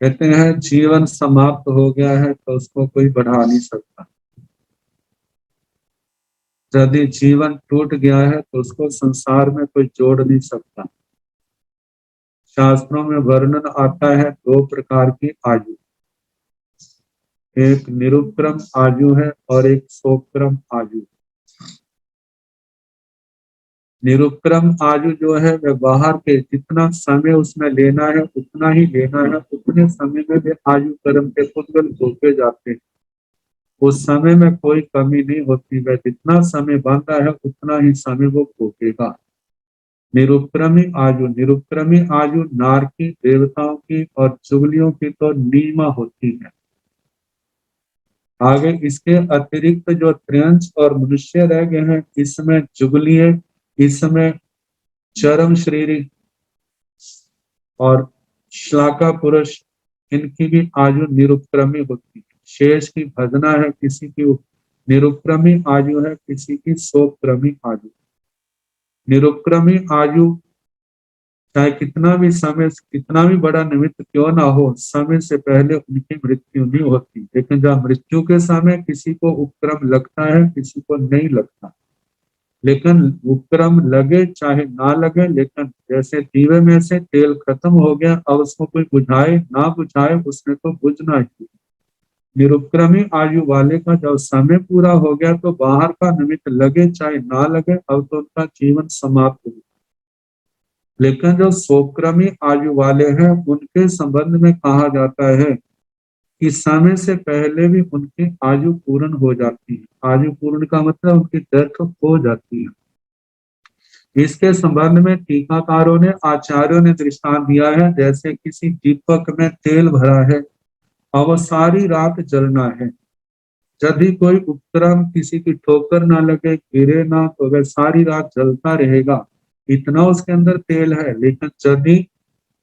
कहते हैं जीवन समाप्त हो गया है तो उसको कोई बढ़ा नहीं सकता। यदि जीवन टूट गया है तो उसको संसार में कोई जोड़ नहीं सकता। शास्त्रों में वर्णन आता है 2 प्रकार की आयु, एक निरुपक्रम आयु है और एक सोपक्रम आयु। निरुपक्रम आयु जो है वह बाहर के जितना समय उसमें लेना है उतना ही लेना है, उतने समय में वे आयु कर्म के पुद्गल होते जाते हैं। उस समय में कोई कमी नहीं होती, वह जितना समय बांधा है उतना ही समय वो भोगेगा। निरुपक्रमी आयु नारकी, देवताओं की और चुगलियों की तो नीमा होती है। आगे इसके अतिरिक्त जो त्रियंश और मनुष्य रह गए हैं, इसमें चुगलिये, इसमें चरम शरीरी और श्लाका पुरुष, इनकी भी आयु निरुपक्रमी होती है। शेष की भजना है, किसी की निरुपक्रमी आयु है, किसी की सोपक्रमी आयु। निरुपक्रमी आयु चाहे कितना भी समय, कितना भी बड़ा निमित्त क्यों ना हो, समय से पहले उनकी मृत्यु नहीं होती। लेकिन जब मृत्यु के समय किसी को उपक्रम लगता है, किसी को नहीं लगता। लेकिन उपक्रम लगे चाहे ना लगे, लेकिन जैसे दीवे में से तेल खत्म हो गया, अब उसको कोई बुझाए ना बुझाए, उसने तो बुझना ही। निरुपक्रमी आयु वाले का जब समय पूरा हो गया तो बाहर का निमित्त लगे चाहे ना लगे, अब तो उनका जीवन समाप्त हो। लेकिन जो सोपक्रमी आयु वाले हैं, उनके संबंध में कहा जाता है कि समय से पहले भी उनकी आयु पूर्ण हो जाती है। आयु पूर्ण का मतलब उनकी डेथ हो जाती है। इसके संबंध में टीकाकारों ने, आचार्यों ने दृष्टांत दिया है, जैसे किसी दीपक में तेल भरा है और वो सारी रात जलना है। यदि कोई उपक्रम, किसी की ठोकर ना लगे, गिरे ना, तो वह सारी रात जलता रहेगा, इतना उसके अंदर तेल है। लेकिन यदि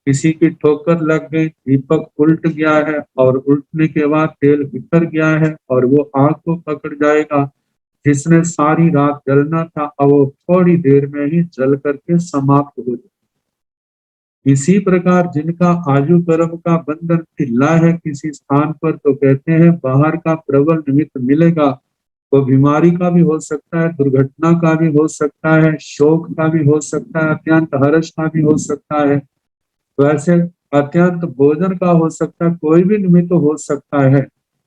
किसी की ठोकर लग गई, दीपक उल्ट गया है और उल्टने के बाद तेल बिखर गया है और वो आग को पकड़ जाएगा, जिसने सारी रात जलना था, और वो थोड़ी देर में ही जल करके समाप्त हो जाए। इसी प्रकार जिनका आयु कर्म का बंधन ढिला है किसी स्थान पर, तो कहते हैं बाहर का प्रबल निमित्त मिलेगा, वो बीमारी का भी हो सकता है, दुर्घटना का भी हो सकता है, शोक का भी हो सकता है, अत्यंत हर्ष का भी हो सकता है, वैसे अत्यंत भोजन का हो सकता है, कोई भी निमित्त हो सकता है।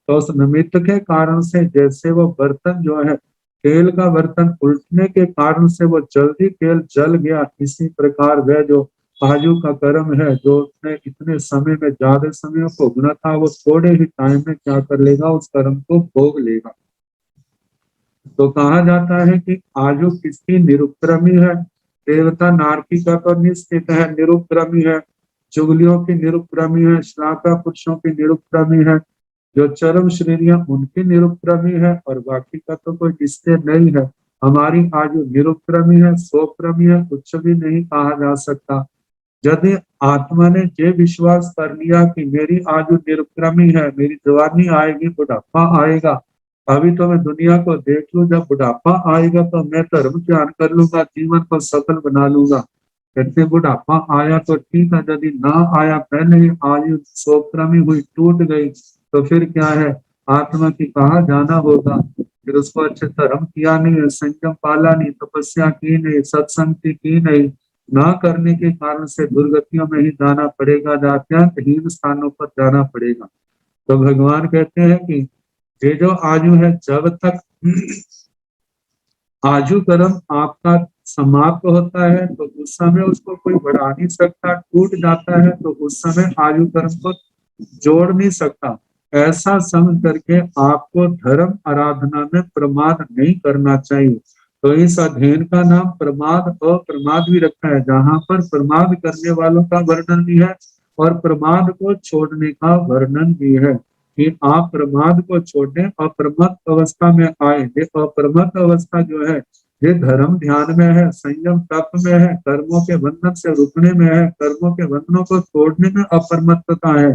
तो उस निमित्त के कारण से, जैसे वो बर्तन जो है, तेल का बर्तन उल्टने के कारण से वो जल्दी तेल जल गया, इसी प्रकार वह जो आयु का कर्म है, जो उसने इतने समय में ज्यादा समय भोगना था, वो थोड़े ही टाइम में क्या कर लेगा, उस कर्म को भोग लेगा। तो कहा जाता है कि आयु किसकी निरुपक्रमी है, देवता नारकी का तो निश्चित है, निरुपक्रमी है। चुगलियों की निरुपक्रमी है, श्लाका पुरुषों की निरुपक्रमी है, जो चरम श्रेणियां उनकी निरुपक्रमी है, और बाकी का तो कोई निश्चय नहीं है। हमारी आयु निरुपक्रमी है, सोपक्रमी है, कुछ भी नहीं कहा जा सकता। यदि आत्मा ने ये विश्वास कर लिया कि मेरी आयु निरुपक्रमी है, मेरी जवानी आएगी, बुढ़ापा आएगा, अभी तो मैं दुनिया को देख लूं, जब बुढ़ापा आएगा तो मैं धर्म ध्यान कर लूंगा, जीवन को सफल बना लूंगा। कहते बुढ़ापा आया तो ठीक है, यदि ना आया, पहले ही आयु सोपक्रमी हुई, टूट गई, तो फिर क्या है, आत्मा की कहाँ जाना होगा। फिर उसको अच्छे धर्म किया नहीं, संयम पाला नहीं, तपस्या की नहीं, सत्संग की नहीं, ना करने के कारण से दुर्गतियों में ही जाना पड़ेगा, अत्यंत हीन स्थानों पर जाना पड़ेगा। तो भगवान कहते हैं कि ये जो आयु है, जब तक आजू कर्म आपका समाप्त होता है तो उस समय उसको कोई बढ़ा नहीं सकता, टूट जाता है तो उस समय आयु कर्म को जोड़ नहीं सकता। ऐसा समझ करके आपको धर्म आराधना में प्रमाद नहीं करना चाहिए। तो इस अध्ययन का नाम प्रमाद और प्रमाद भी रखा है, जहाँ पर प्रमाद करने वालों का वर्णन भी है और प्रमाद को छोड़ने का वर्णन भी है कि आप प्रमाद को छोड़ने अप्रमत्त अवस्था में आए। ये अप्रमत्त अवस्था जो है ये धर्म ध्यान में है, संयम तप में है, कर्मों के बंधन से रुकने में है, कर्मों के बंधनों को तोड़ने में अप्रमत्तता है,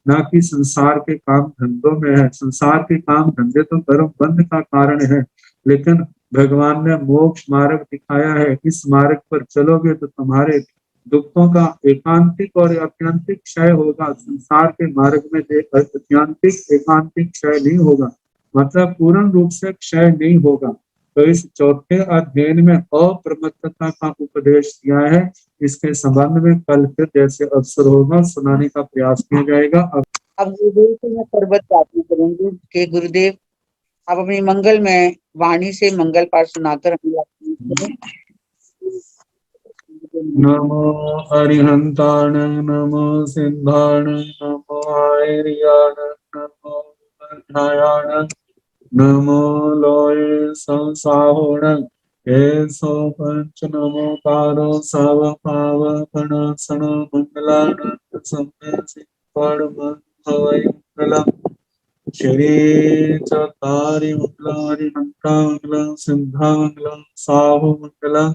ना कि संसार के काम धंधों में है। संसार के काम धंधे तो कर्म बंध का कारण है, लेकिन भगवान ने मोक्ष मार्ग दिखाया है, इस मार्ग पर चलोगे तो तुम्हारे दुखों का एकांतिक और आत्यंतिक क्षय होगा। संसार के मार्ग में आत्यंतिक एकांतिक क्षय नहीं होगा, मतलब पूर्ण रूप से क्षय नहीं होगा। तो इस चौथे अध्ययन में अप्रमत्तता का उपदेश दिया है। इसके संबंध में कल फिर जैसे अवसर होगा सुनाने का प्रयास किया जाएगा। अब गुरुदेव से मैं सर्वत प्रार्थना करूंगी कि गुरुदेव आप अपनी मंगल में वाणी से मंगल पाठ सुनाकर हमें नमो अरिहंताण, नमो सिंहाण, नमो आर्याण, नमो बद्धायाण, नमो लोये संसाहोण, केशो पंच नमो पारो साव पाव फणसण मंगलाण मंगलम श्री चतारि मंगलम सिंहामंगलम साहु मंगलम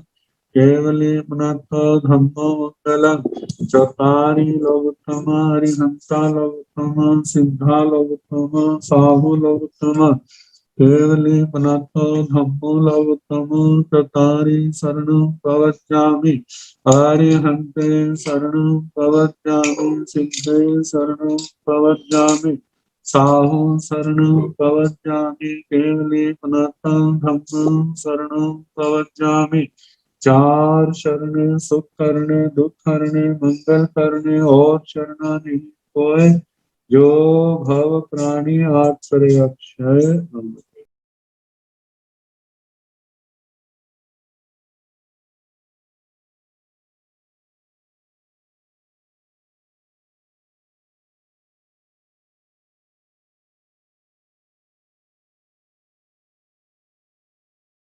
केवली पुनः धम्मो मंगलम चतारि लोकोत्तम हरिहंसा लोकोत्तम सिद्धा लोकोत्तम साहु लोकोत्तम केवली पुनः धम्मो लोकोत्तम चतारि शरणं प्रवक्ष्यामि हरिहन्ते शरणं प्रवक्ष्यामि सिद्धे शरणं प्रवक्ष्यामि साहु शरणं प्रवक्ष्यामि केवली पुनः धम्मं शरणं प्रवक्ष्यामि। चार शरण सुख करने दुख करने मंगल करने और शरणा नहीं कोय जो भव प्राणी आश्रय अक्षय।